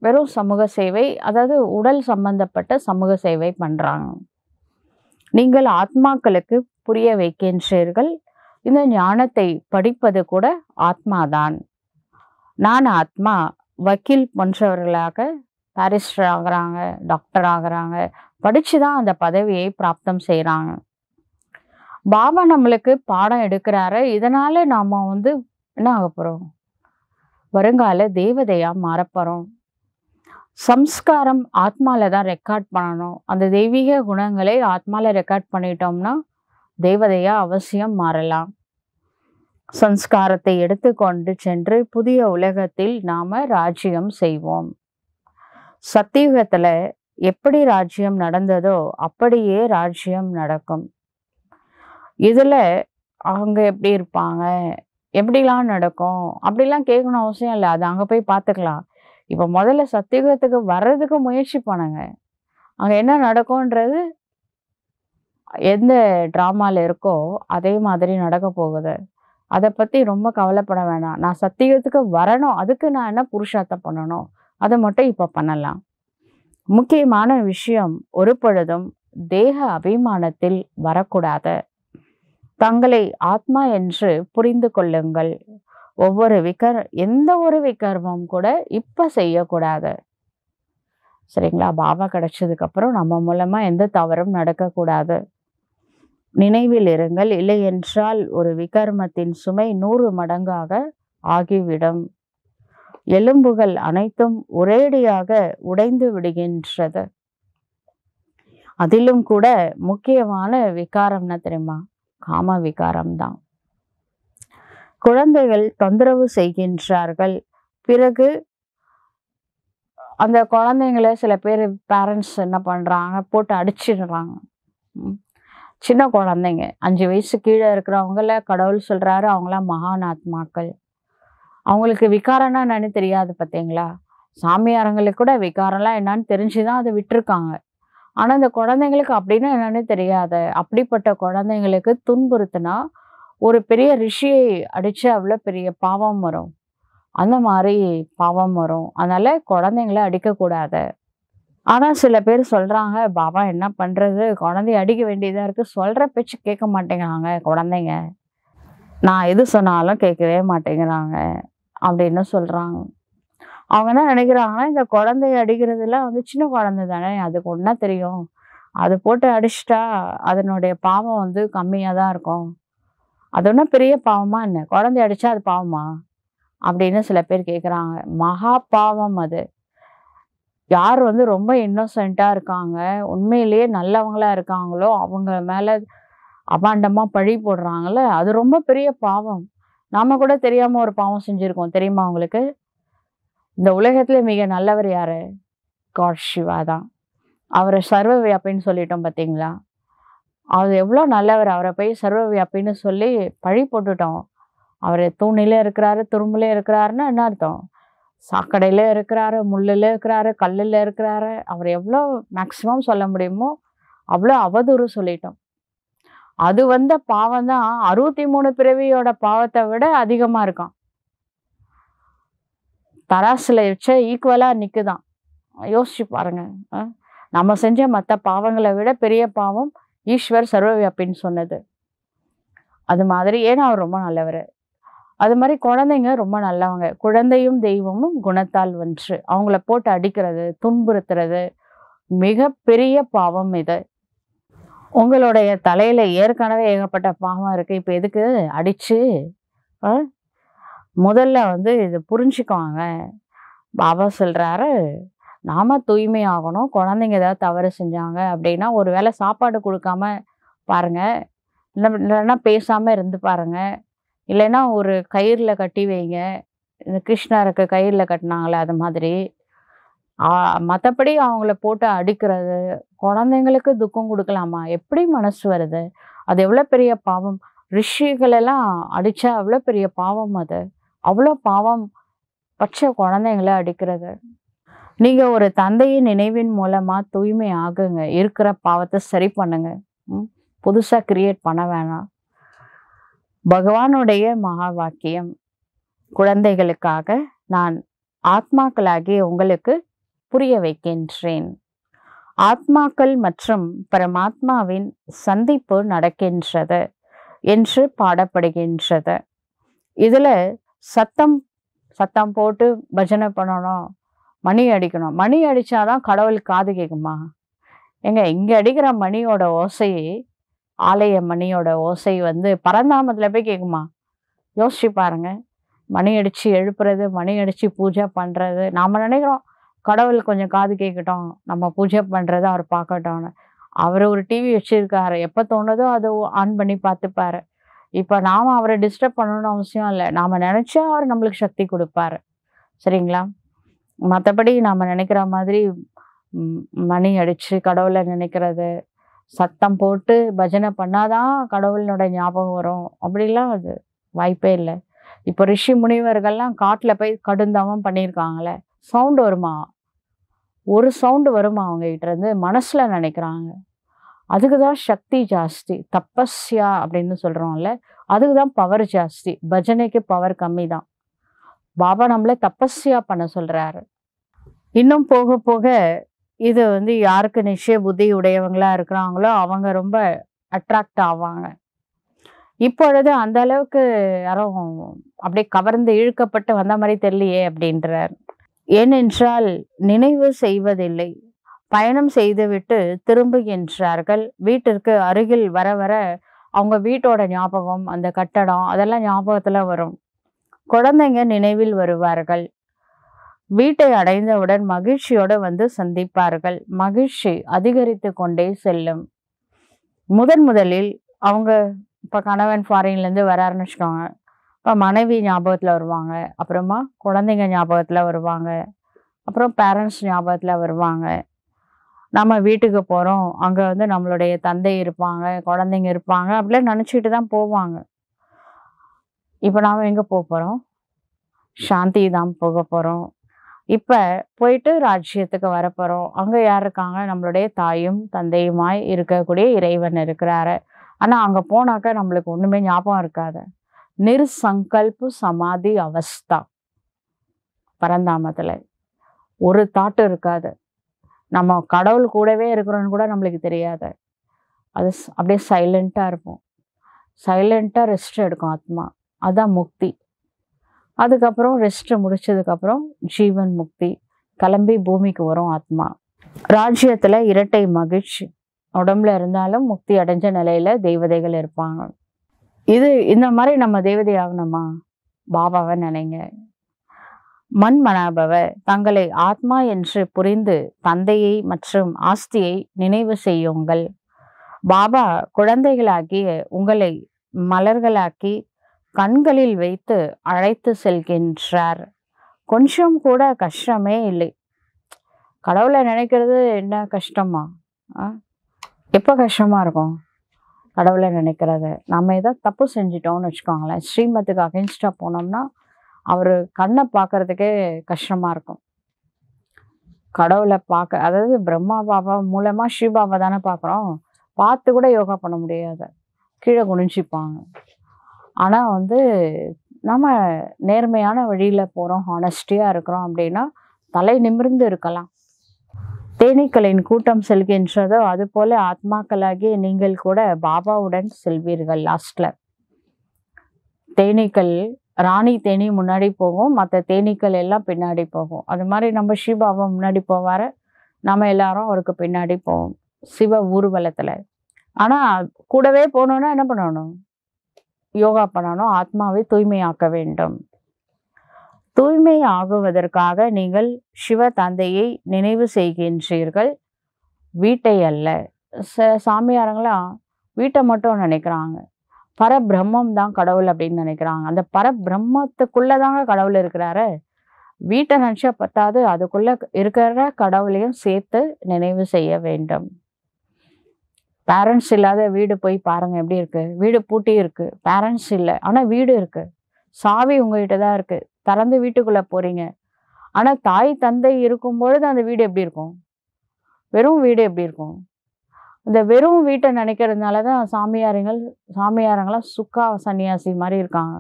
வெறும் சமூக சேவை, அதாவது உடல் சம்பந்தப்பட்ட சமூக சேவை பண்றாங்க. நீங்கள் ஆத்மாக்களுக்கு புரிய வைக்கின்றீர்கள். இந்த ஞானத்தை படிப்பது கூட ஆத்மாதான். நான் ஆத்மா. வக்கீல் போன்றவர்களாக பாரிஸ்டர் ஆகுறாங்க, டாக்டர் ஆகுறாங்க. படிச்சுதான் அந்த பதவியை பிராப்தம் செய்யறாங்க. பாபா நம்மளுக்கு பாடம் எடுக்கிறாரு. இதனால நாம என்ன ஆக போறோம்? வருங்கால தேவதையா மாறப்போறோம். சம்ஸ்காரம் ஆத்மால தான் ரெக்கார்ட் பண்ணணும். அந்த தெய்வீக குணங்களை ஆத்மால ரெக்கார்ட் பண்ணிட்டோம்னா தேவதையா அவசியம் மாறலாம். சம்ஸ்காரத்தை எடுத்துக்கொண்டு சென்று புதிய உலகத்தில் நாம ராஜ்யம் செய்வோம். சத்தியுகத்துல எப்படி ராஜ்யம் நடந்ததோ அப்படியே ராஜ்யம் நடக்கும். இதுல அவங்க எப்படி இருப்பாங்க, எப்படிலாம் நடக்கும் அப்படிலாம் கேட்கணும் அவசியம் இல்லை. அது அங்க போய் பார்த்துக்கலாம். இப்ப முதல்ல சத்தியுகத்துக்கு வர்றதுக்கு முயற்சி பண்ணுங்க. அங்க என்ன நடக்கும்ன்றது எந்த டிராமால இருக்கோ அதே மாதிரி நடக்க போகுது. அதை பத்தி ரொம்ப கவலைப்பட வேணாம். நான் சத்தியுகத்துக்கு வரணும், அதுக்கு நான் என்ன புருஷார்த்தம் பண்ணணும், அதை மட்டும் இப்ப பண்ணலாம். முக்கியமான விஷயம், ஒரு பொழுதும் தேக அபிமானத்தில் வரக்கூடாது. தங்களை ஆத்மா என்று புரிந்து கொள்ளுங்கள். எந்த ஒரு விகர்மம் கூட இப்ப செய்யக்கூடாது. சரிங்களா? பாபா கிடைச்சதுக்கு அப்புறம் நம்ம மூலமா எந்த தவறும் நடக்கக்கூடாது. நினைவில் இருங்கள். இல்லை என்றால் ஒரு விகர்மத்தின் சுமை 100 மடங்காக ஆகிவிடும். எலும்புகள் அனைத்தும் ஒரேடியாக உடைந்து விடுகின்றது. அதிலும் கூட முக்கியமான விகாரம்னா தெரியுமா? காம விகாரம் தான். குழந்தைகள் தொந்தரவு செய்கின்றார்கள். பிறகு அந்த குழந்தைங்களை சில பேர் பேரண்ட்ஸ் என்ன பண்றாங்க, போட்டு அடிச்சிடுறாங்க. சின்ன குழந்தைங்க 5 வயசு கீழே இருக்கிறவங்கள கடவுள் சொல்றாரு அவங்களாம் மகான் ஆத்மாக்கள். அவங்களுக்கு விகாரம்னா என்னன்னு தெரியாது. பார்த்தீங்களா? சாமியாரங்களுக்கு கூட விகாரம்லாம் என்னன்னு தெரிஞ்சுதான் அதை விட்டுருக்காங்க. ஆனா இந்த குழந்தைங்களுக்கு அப்படின்னா என்னன்னு தெரியாது. அப்படிப்பட்ட குழந்தைங்களுக்கு துன்புறுத்தினா ஒரு பெரிய ரிஷியை அடிச்சு அவ்வளவு பெரிய பாவம் வரும். அந்த மாதிரி பாவம் வரும். அதனால குழந்தைங்களை அடிக்கக்கூடாது. ஆனா சில பேர் சொல்றாங்க, பாபா என்ன பண்றது, குழந்தைய அடிக்க வேண்டியதா இருக்கு, சொல்ற பேச்சு கேட்க மாட்டேங்கிறாங்க குழந்தைங்க, நான் எது சொன்னாலும் கேட்கவே மாட்டேங்கிறாங்க அப்படின்னு சொல்றாங்க. அவங்க என்ன நினைக்கிறாங்கன்னா, இந்த குழந்தைய அடிக்கிறதுலாம் வந்து சின்ன குழந்தை தானே, அதுக்கு ஒண்ணா தெரியும். அது போட்டு அடிச்சுட்டா அதனுடைய பாவம் வந்து கம்மியா தான் இருக்கும். அது ஒண்ணும் பெரிய பாவமா என்ன? குழந்தைய அடிச்சா அது பாவமா? அப்படின்னு சில பேர் கேட்குறாங்க. மகா பாவம் அது. யார் வந்து ரொம்ப இன்னோசென்ட்டா இருக்காங்க, உண்மையிலேயே நல்லவங்களா இருக்காங்களோ, அவங்க மேல அபாண்டமா பழி போடுறாங்கல்ல, அது ரொம்ப பெரிய பாவம். நாம கூட தெரியாம ஒரு பாவம் செஞ்சிருக்கோம். தெரியுமா உங்களுக்கு? இந்த உலகத்திலே மிக நல்லவர் யாரு? காட் சிவா தான். அவர சர்வ வியாபின்னு சொல்லிட்டோம் பார்த்தீங்களா? அவர் எவ்ளோ நல்லவர். அவர போய் சர்வ வியாபின்னு சொல்லி பழி போட்டுட்டோம். அவரு தூணிலே இருக்கிறாரு, துரும்புலே இருக்கிறாருன்னா என்ன அர்த்தம்? சாக்கடையில இருக்கிறாரு, முள்ளுல இருக்கிறாரு, கல்லுல இருக்கிறாரு. அவர் எவ்ளோ மேக்ஸிமம் சொல்ல முடியுமோ, அவ்ளோ அவதூறு சொல்லிட்டோம். அது வந்த பாவம் தான் 63 பிறவியோட பாவத்த விட அதிகமா இருக்காம். தராசுல வச்சா ஈக்குவலா நிக்குதாம். யோசிச்சு பாருங்க. அ. நம்ம செஞ்ச மத்த பாவங்கள விட பெரிய பாவம் ஈஸ்வர் சர்வவியாபின்னு சொன்னது. அது மாதிரி ஏன்னா அவர் ரொம்ப நல்லவரு. அது மாரி குழந்தைங்க ரொம்ப நல்லவங்க. குழந்தையும் தெய்வமும் குணத்தால் ஒன்று. அவங்கள போட்டு அடிக்கிறது, துன்புறுத்துறது மிகப்பெரிய பாவம் இது. உங்களுடைய தலையில ஏற்கனவே ஏகப்பட்ட பாவம் இருக்கு. இப்ப எதுக்கு அடிச்சு அ முதல்ல வந்து இத புரிஞ்சுக்கோங்க. பாபா சொல்றாரு, நாம தூய்மை ஆகணும். குழந்தைங்க ஏதாவது தவறு செஞ்சாங்க அப்படின்னா, ஒரு வேளை சாப்பாடு குடுக்காம பாருங்க. இல்லன்னா பேசாம இருந்து பாருங்க. இல்லைன்னா ஒரு கயிறுல கட்டி வைங்க. இந்த கிருஷ்ணருக்கு கயிறுல கட்டுனாங்கல்ல அது மாதிரி. ஆ மத்தபடி அவங்கள போட்டு அடிக்கிறது, குழந்தைங்களுக்கு துக்கம் குடுக்கலாமா? எப்படி மனசு வருது? அது எவ்வளோ பெரிய பாவம். ரிஷிகளெல்லாம் அடிச்சா எவ்வளோ பெரிய பாவம் அது. அவ்வளோ பாவம் பச்சை குழந்தைங்கள அடிக்கிறது. நீங்க ஒரு தந்தையின் நினைவின் மூலமா தூய்மை ஆகுங்க. இருக்கிற பாவத்த சரி பண்ணுங்க. ம். புதுசா கிரியேட் பண்ண வேணாம். பகவானுடைய மகா வாக்கியம். குழந்தைகளுக்காக நான் ஆத்மாக்களாகிய உங்களுக்கு புரிய வைக்கின்றேன். ஆத்மாக்கள் மற்றும் பரமாத்மாவின் சந்திப்பு நடக்கின்றது என்று பாடப்படுகின்றது. இதுல சத்தம் சத்தம் போட்டு பஜனை பண்ணணும். மணி அடிக்கணும். மணி அடிச்சாதான் கடவுளுக்கு காது கேட்குமா? ஏங்க இங்க அடிக்கிற மணியோட ஓசை, ஆலய மணியோட ஓசை வந்து பரந்தாமத்துல போய் கேட்குமா? யோசிச்சு பாருங்க. மணி அடிச்சு எழுப்புறது, மணி அடிச்சு பூஜை பண்றது. நாம நினைக்கிறோம் கடவுள் கொஞ்சம் காது கேட்கட்டும், நம்ம பூஜை பண்றத அவர் பார்க்கட்டும்னு. அவரு ஒரு டிவி வச்சிருக்காரு. எப்ப தோணுதோ அத ஆன் பண்ணி பார்த்துப்பாரு. இப்ப நாம அவர டிஸ்டர்ப் பண்ணணும்னு அவசியம் இல்ல. நாம நினைச்சா அவர் நம்மளுக்கு சக்தி குடுப்பாரு. சரிங்களா? மத்தபடி நாம நினைக்கிற மாதிரி ம் மணி அடிச்சு கடவுள நினைக்கிறது, சத்தம் போட்டு பஜனை பண்ணாதான் கடவுளினோட ஞாபகம் வரும். அப்படிலாம் அது வாய்ப்பே இல்ல. இப்போ ரிஷி முனிவர்கள்லாம் காட்டுல போய் கடுந்தவம் பண்ணியிருக்காங்கல்ல. சவுண்ட் வருமா? ஒரு சவுண்ட் வருமா அவங்ககிட்ட இருந்து? மனசுல நினைக்கிறாங்க. அதுக்கு தான் சக்தி ஜாஸ்தி. தபஸ்யா அப்படின்னு சொல்றோம்ல. அதுக்கு தான் பவர் ஜாஸ்தி. பஜனைக்கு பவர் கம்மி தான். பாபா நம்மள தபஸ்யா பண்ண சொல்றாரு. இன்னும் போக போக இது வந்து யாருக்கு நிச்சய புத்தி உடையவங்களா இருக்கிறாங்களோ அவங்க ரொம்ப அட்ராக்ட் ஆவாங்க. இப்பொழுது அந்த அளவுக்கு யாரும் அப்படியே கவர்ந்து இழுக்கப்பட்டு வந்த மாரி தெரியலையே அப்படின்றார். ஏனென்றால் நினைவு செய்வதில்லை. பயணம் செய்துவிட்டு திரும்புகின்றார்கள். வீட்டிற்கு அருகில் வர வர அவங்க வீட்டோட ஞாபகம், அந்த கட்டடம் அதெல்லாம் ஞாபகத்துல வரும். குழந்தைங்க நினைவில் வருவார்கள். வீட்டை அடைந்தவுடன் மகிழ்ச்சியோட வந்து சந்திப்பார்கள். மகிழ்ச்சி அதிகரித்து கொண்டே செல்லும். முதலில் அவங்க இப்ப கணவன் ஃபாரின்லேருந்து வராருன்னு வச்சுக்கோங்க. இப்ப மனைவி ஞாபகத்துல வருவாங்க. அப்புறமா குழந்தைங்க ஞாபகத்துல வருவாங்க. அப்புறம் பேரண்ட்ஸ் ஞாபகத்துல வருவாங்க. நம்ம வீட்டுக்கு போறோம். அங்க வந்து நம்மளுடைய தந்தை இருப்பாங்க, குழந்தைங்க இருப்பாங்க. அப்படிலாம் நினைச்சுட்டு தான் போவாங்க. இப்ப நாம எங்க போறோம்? சாந்தி தான் போக போறோம். இப்ப போயிட்டு ராஜ்யத்துக்கு வரப்போறோம். அங்க யார் இருக்காங்க? நம்மளுடைய தாயும், தந்தையுமாய் இருக்கக்கூடிய இறைவன் இருக்கிறாரு. ஆனா அங்க போனாக்க நம்மளுக்கு ஒண்ணுமே ஞாபகம் இருக்காது. நிர்சங்கல்பு சமாதி அவஸ்தா. பரந்தாமத்துல. ஒரு தாட் இருக்காது. நம்ம கடவுள் கூடவே இருக்கிறோம்னு கூட நம்மளுக்கு தெரியாது. அது அப்படியே சைலண்டா இருப்போம். சைலண்டா ரெஸ்ட் எடுக்கும் ஆத்மா. அதான் முக்தி. அதுக்கப்புறம் ரெஸ்ட் முடிச்சதுக்கப்புறம் ஜீவன் முக்தி, கிளம்பி பூமிக்கு வரும் ஆத்மா. ராஜ்யத்தில் இரட்டை மகிழ்ச்சி, உடம்புல இருந்தாலும் முக்தி அடைஞ்ச நிலையில தேவதைகள் இருப்பாங்க. இந்த மாதிரி நம்ம தேவதை ஆகணுமா? பாபாவை நினைங்க. மன்மனாபவ, தங்களை ஆத்மா என்று புரிந்து தந்தையை மற்றும் ஆஸ்தியை நினைவு செய்யுங்கள். பாபா குழந்தைகளாகிய உங்களை மலர்களாக்கி கண்களில் வைத்து அழைத்து செல்கின்றார். கொஞ்சம் கூட கஷ்டமே இல்லை. கடவுளை நினைக்கிறது என்ன கஷ்டமா? எப்போ கஷ்டமா இருக்கும் கடவுளை நினைக்கிறது? நம்ம ஏதோ தப்பு செஞ்சிட்டோம்னு வச்சுக்கோங்களேன், ஸ்ரீமத்துக்கு அகென்ஸ்டா போனோம்னா அவர் கண்ணை பார்க்கறதுக்கே கஷ்டமா இருக்கும். கடவுளை பார்க்க, அதாவது பிரம்மா பாபா மூலமா ஸ்ரீபாபா தானே பார்க்குறோம், பார்த்து கூட யோகா பண்ண முடியாது, கீழே குனிஞ்சிப்பாங்க. ஆனால் நம்ம நேர்மையான வழியில் போகிறோம், ஹானஸ்டியாக இருக்கிறோம் அப்படின்னா தலை நிமிர்ந்து இருக்கலாம். தேனீக்களின் கூட்டம் செல்கின்றதோ அதுபோல ஆத்மாக்களாகிய நீங்கள் கூட பாபாவுடன் செல்வீர்கள். லாஸ்ட்ல தேனீக்கள், ராணி தேனி முன்னாடி போகும், மற்ற தேனீக்கள் எல்லாம் பின்னாடி போகும். அது மாதிரி நம்ம ஸ்ரீபாபா முன்னாடி போவார், நம்ம எல்லாரும் அவருக்கு பின்னாடி போவோம் சிவ ஊர்வலத்தில். ஆனால் கூடவே போனோன்னா என்ன பண்ணணும்? யோகா பண்ணணும், ஆத்மாவை தூய்மையாக்க வேண்டும். தூய்மை ஆகுவதற்காக நீங்கள் சிவ தந்தையை நினைவு செய்கின்றீர்கள், வீட்டை அல்ல. சாமியாரங்களாம் வீட்டை மட்டும் நினைக்கிறாங்க, பரபிரம்மம் தான் கடவுள் அப்படின்னு நினைக்கிறாங்க. அந்த பரபிரம்மத்துக்குள்ளதாங்க கடவுள் இருக்கிறாரு. வீட்டை நினச்சா பத்தாது, அதுக்குள்ள இருக்கிற கடவுளையும் சேர்த்து நினைவு செய்ய வேண்டும். பேரண்ட்ஸ் இல்லாத வீடு போய் பாருங்க எப்படி இருக்கு. வீடு பூட்டி இருக்கு, பேரண்ட்ஸ் இல்லை, ஆனால் வீடு இருக்கு, சாவி உங்ககிட்ட தான் இருக்கு, திறந்து வீட்டுக்குள்ள போறீங்க. ஆனால் தாய் தந்தை இருக்கும் பொழுது அந்த வீடு எப்படி இருக்கும்? வெறும் வீடு எப்படி இருக்கும்? இந்த வெறும் வீட்டை நினைக்கிறதுனால தான் சாமியாரங்களாம் சுக்கா சன்னியாசி மாதிரி இருக்காங்க.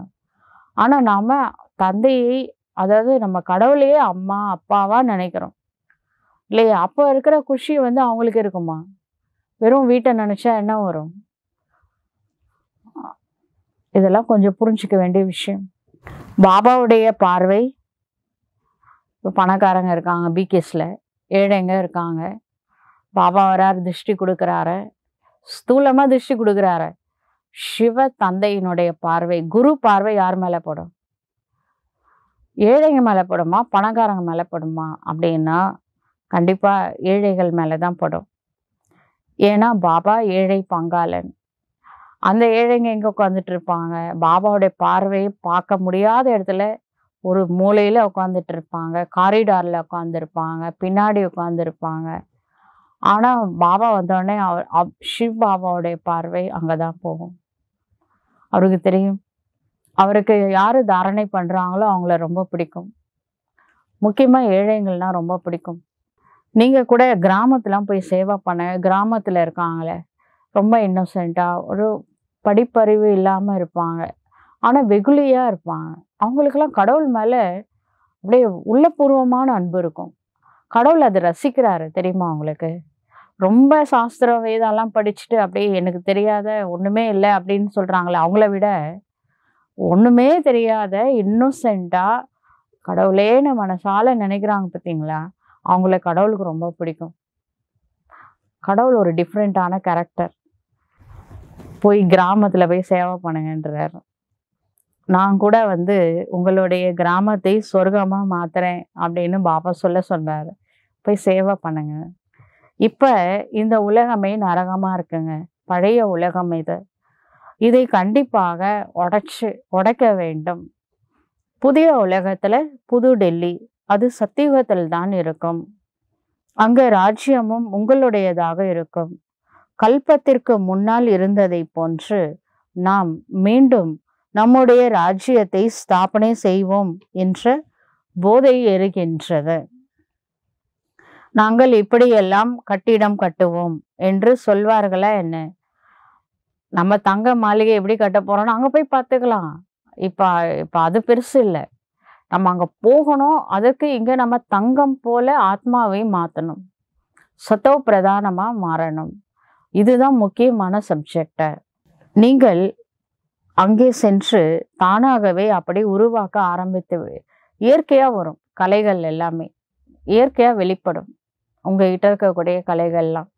ஆனால் நாம் தந்தையை, அதாவது நம்ம கடவுளையே அம்மா அப்பாவா நினைக்கிறோம் இல்லையா? அப்போ இருக்கிற குஷி அவங்களுக்கு இருக்குமா? வெறும் வீட்டை நினச்சா என்ன வரும்? இதெல்லாம் கொஞ்சம் புரிஞ்சிக்க வேண்டிய விஷயம். பாபாவுடைய பார்வை, இப்போ பணக்காரங்க இருக்காங்க பிகேஸில், ஏழைங்க இருக்காங்க, பாபா வராரு திருஷ்டி கொடுக்குறாரு, ஸ்தூலமாக திருஷ்டி கொடுக்குறாரு. சிவ தந்தையினுடைய பார்வை, குரு பார்வை யார் மேலே படும்? ஏழைங்க மேலே படுமா பணக்காரங்க மேலே படுமா அப்படின்னா கண்டிப்பாக ஏழைகள் மேலே தான் படும். ஏன்னா பாபா ஏழை பங்காளன். அந்த ஏழைங்க எங்கே உட்காந்துட்டு இருப்பாங்க? பாபாவுடைய பார்வையை பார்க்க முடியாத இடத்துல ஒரு மூலையில் உட்காந்துட்டு இருப்பாங்க, காரிடாரில் உட்காந்துருப்பாங்க, பின்னாடி உட்காந்துருப்பாங்க. ஆனால் பாபா வந்தோடனே சிவ் பாபாவுடைய பார்வை அங்கே தான் போகும். அவருக்கு தெரியும், அவருக்கு யார் தாரணை பண்ணுறாங்களோ அவங்கள ரொம்ப பிடிக்கும். முக்கியமாக ஏழைங்கள்னால் ரொம்ப பிடிக்கும். நீங்கள் கூட கிராமத்துலாம் போய் சேவை பண்ண, கிராமத்தில் இருக்காங்களே ரொம்ப இன்னோசென்ட்டாக, ஒரு படிப்பறிவு இல்லாமல் இருப்பாங்க, ஆனால் வெகுளியாக இருப்பாங்க. அவங்களுக்கெல்லாம் கடவுள் மேலே அப்படியே உள்ளபூர்வமான அன்பு இருக்கும். கடவுள் அதை ரசிக்கிறாரு தெரியுமா அவங்களுக்கு? ரொம்ப சாஸ்திரம் வேதெல்லாம் படிச்சுட்டு அப்படியே எனக்கு தெரியாத ஒன்றுமே இல்லை அப்படின்னு சொல்கிறாங்களே, அவங்கள விட ஒன்றுமே தெரியாத இன்னோசென்ட்டாக கடவுளேன்னு மனசால நினைக்கிறாங்க பார்த்தீங்களா, அவங்கள கடவுளுக்கு ரொம்ப பிடிக்கும். கடவுள் ஒரு டிஃப்ரெண்ட்டான கேரக்டர். போய் கிராமத்தில் போய் சேவை பண்ணுங்கன்றார். நான் கூட உங்களுடைய கிராமத்தை சொர்க்கமாக மாத்துறேன் அப்படின்னு பாபா சொன்னார். போய் சேவை பண்ணுங்க. இப்போ இந்த உலகமே நரகமாக இருக்குங்க, பழைய உலகம் இது. இதை கண்டிப்பாக உடைக்க வேண்டும். புதிய உலகத்தில் புது டெல்லி, அது சத்தியுகத்தில் தான் இருக்கும். அங்கே ராஜ்யமும் உங்களுடையதாக இருக்கும். கல்பத்திற்கு முன்னால் இருந்ததை போன்று நாம் மீண்டும் நம்முடைய ராஜ்யத்தை ஸ்தாபனை செய்வோம் என்ற போதை எறுகின்றது. நாங்கள் இப்படியெல்லாம் கட்டிடம் கட்டுவோம் என்று சொல்வார்களா என்ன? நம்ம தங்க மாளிகை எப்படி கட்ட போறோம்னா அங்கே போய் பார்த்துக்கலாம். இப்போ அது பெருசு இல்லை, நம்ம அங்கே போகணும். அதுக்கு இங்கே நம்ம தங்கம் போல ஆத்மாவை மாற்றணும், சத்தோ பிரதானமாக மாறணும். இதுதான் முக்கியமான சப்ஜெக்டை. நீங்கள் அங்கே சென்று தானாகவே அப்படி உருவாக்க ஆரம்பித்து இயற்கையா வரும். கலைகள் எல்லாமே இயற்கையா வெளிப்படும். உங்ககிட்ட இருக்கக்கூடிய கலைகள்லாம்.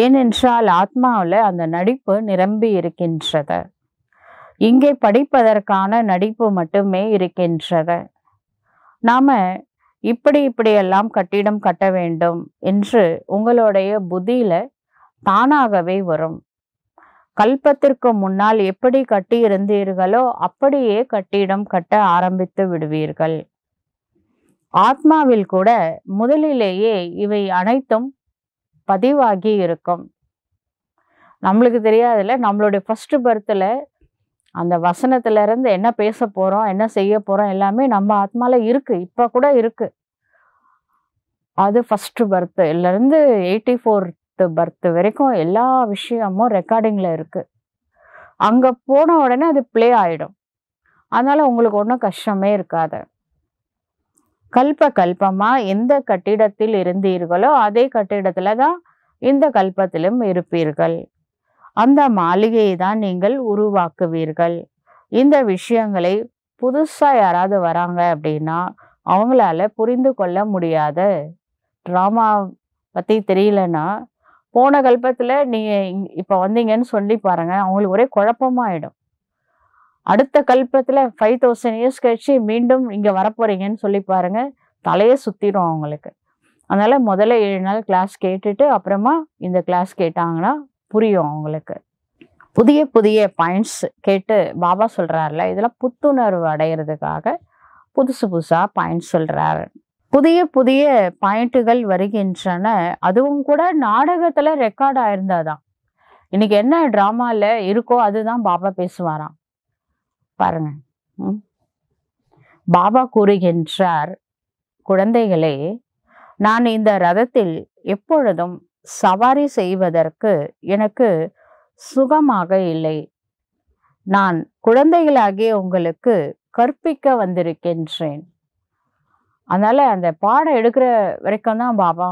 ஏனென்றால் ஆத்மாவில் அந்த நடிப்பு நிரம்பி இருக்கின்றது. இங்கே படிப்பதற்கான நடிப்பு மட்டுமே இருக்கின்றது. நாம இப்படியெல்லாம் கட்டிடம் கட்ட வேண்டும் என்று உங்களுடைய புத்தியில தானாகவே வரும். கல்பத்திற்கு முன்னால் எப்படி கட்டி இருந்தீர்களோ அப்படியே கட்டிடம் கட்ட ஆரம்பித்து விடுவீர்கள். ஆத்மாவில் கூட முதலிலேயே இவை அனைத்தும் பதிவாகி இருக்கும். நம்மளுக்கு தெரியாதுல்ல, நம்மளுடைய ஃபர்ஸ்ட் பர்த்ல அந்த வசனத்துல இருந்து என்ன பேச போறோம், என்ன செய்ய போறோம் எல்லாமே நம்ம ஆத்மால இருக்கு. இப்ப கூட இருக்கு. அது ஃபர்ஸ்ட் பர்த்ல இருந்து 84th பர்த் வரைக்கும் எல்லா விஷயமும் ரெக்கார்டிங்ல இருக்கு. அங்க போன உடனே அது பிளே ஆயிடும். அதனால உங்களுக்கு ஒன்றும் கஷ்டமே இருக்காது. கல்பமா எந்த கட்டிடத்தில் இருந்தீர்களோ அதே கட்டிடத்துல தான் இந்த கல்பத்திலும் இருப்பீர்கள். அந்த மாளிகையை தான் நீங்கள் உருவாக்குவீர்கள். இந்த விஷயங்களை புதுசா யாராவது வராங்க அப்படின்னா அவங்களால புரிந்து கொள்ள முடியாது. டிராமா பத்தி தெரியலன்னா போன கல்பத்துல நீங்க இப்ப வந்தீங்கன்னு சொல்லி பாருங்க, அவங்களுக்கு ஒரே குழப்பமாயிடும். அடுத்த கல்பத்துல 5000 இயர்ஸ் கழிச்சு மீண்டும் இங்க வரப்போறீங்கன்னு சொல்லி பாருங்க, தலையே சுத்திடும் அவங்களுக்கு. அதனால முதல்ல 7 நாள் கிளாஸ் கேட்டுட்டு அப்புறமா இந்த கிளாஸ் கேட்டாங்கன்னா புரியும் அவங்களுக்கு. புதிய பாயிண்ட்ஸ் கேட்டு பாபா சொல்றாருல, இதெல்லாம் புத்துணர்வு அடைகிறதுக்காக புதுசா பாயிண்ட்ஸ் சொல்றாரு. புதிய பாயிண்ட்டுகள் வருகின்றன. அதுவும் கூட நாடகத்துல ரெக்கார்ட் ஆயிருந்தாதான். இன்னைக்கு என்ன டிராமால இருக்கோ அதுதான் பாபா பேசுவாராம். பாருங்க. பாபா கூறுகின்றார், குழந்தைகளே, நான் இந்த ரதத்தில் எப்பொழுதும் சவாரி செய்வதற்கு எனக்கு சுகமாக இல்லை. நான் குழந்தைகளாகிய உங்களுக்கு கற்பிக்க வந்திருக்கின்றேன். அதனால அந்த பாடம் எடுக்கிற வரைக்கும் தான் பாபா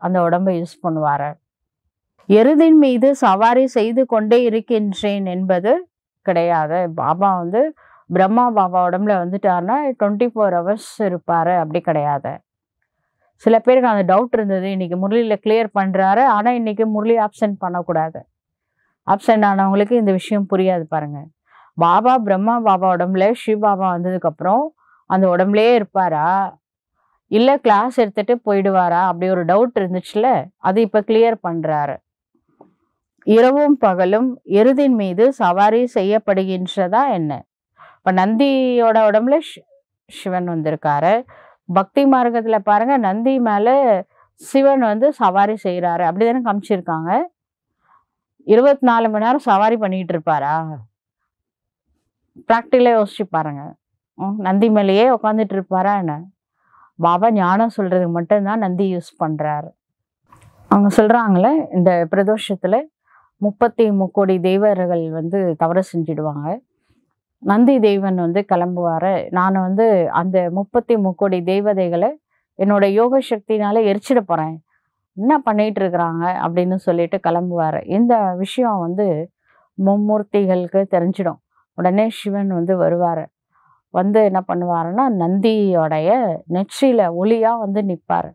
அந்த உடம்பை யூஸ் பண்ணுவாரு. எருதின் மீது சவாரி செய்து கொண்டே இருக்கின்றேன் என்பது கிடையாது. பாபா பிரம்மா பாபா உடம்புல வந்துட்டாருன்னா 24 hours இருப்பாரு, அப்படி கிடையாது. சில பேருக்கு அந்த டவுட் இருந்தது. இன்னைக்கு முரளியில கிளியர் பண்றாரு, ஆனா இன்னைக்கு முரளி ஆப்சென்ட் பண்ணக்கூடாது. ஆப்சென்ட் ஆனவங்களுக்கு இந்த விஷயம் புரியாது. பாருங்க, பாபா பிரம்மா பாபா உடம்புல சிவ பாபா வந்ததுக்கு அப்புறம் அந்த உடம்புலயே இருப்பாரா இல்ல கிளாஸ் எடுத்துட்டு போயிடுவாரா, அப்படி ஒரு டவுட் இருந்துச்சுல, அது இப்ப கிளியர் பண்றாரு. இரவும் பகலும் எருதின் மீது சவாரி செய்யப்படுகின்றதா என்ன? இப்ப நந்தியோட உடம்புல சிவன் வந்திருக்காரு. பக்தி மார்க்கத்துல பாருங்க, நந்தி மேல சிவன் சவாரி செய்யறாரு, அப்படிதானே காமிச்சிருக்காங்க. 24 மணி நேரம் சவாரி பண்ணிட்டு இருப்பாரா? பிராக்டிகலா யோசிச்சு பாருங்க. நந்தி மேலேயே உட்காந்துட்டு இருப்பாரா என்ன? பாபா ஞானம் சொல்றதுக்கு மட்டும்தான் நந்தி யூஸ் பண்றாரு. அவங்க சொல்றாங்களே, இந்த பிரதோஷத்துல 33 கோடி தேவர்கள் தவறு செஞ்சிடுவாங்க. நந்தி தேவன் கிளம்புவாரு. நான் அந்த 33 கோடி தேவதைகளை என்னோட யோக சக்தினால எரிச்சிட போறேன், என்ன பண்ணிட்டு இருக்கிறாங்க அப்படின்னு சொல்லிட்டு கிளம்புவாரு. இந்த விஷயம் மும்மூர்த்திகளுக்கு தெரிஞ்சிடும். உடனே சிவன் வருவாரு. என்ன பண்ணுவாருன்னா, நந்தியோடைய நெற்றியில ஒளியா நிற்பாரு.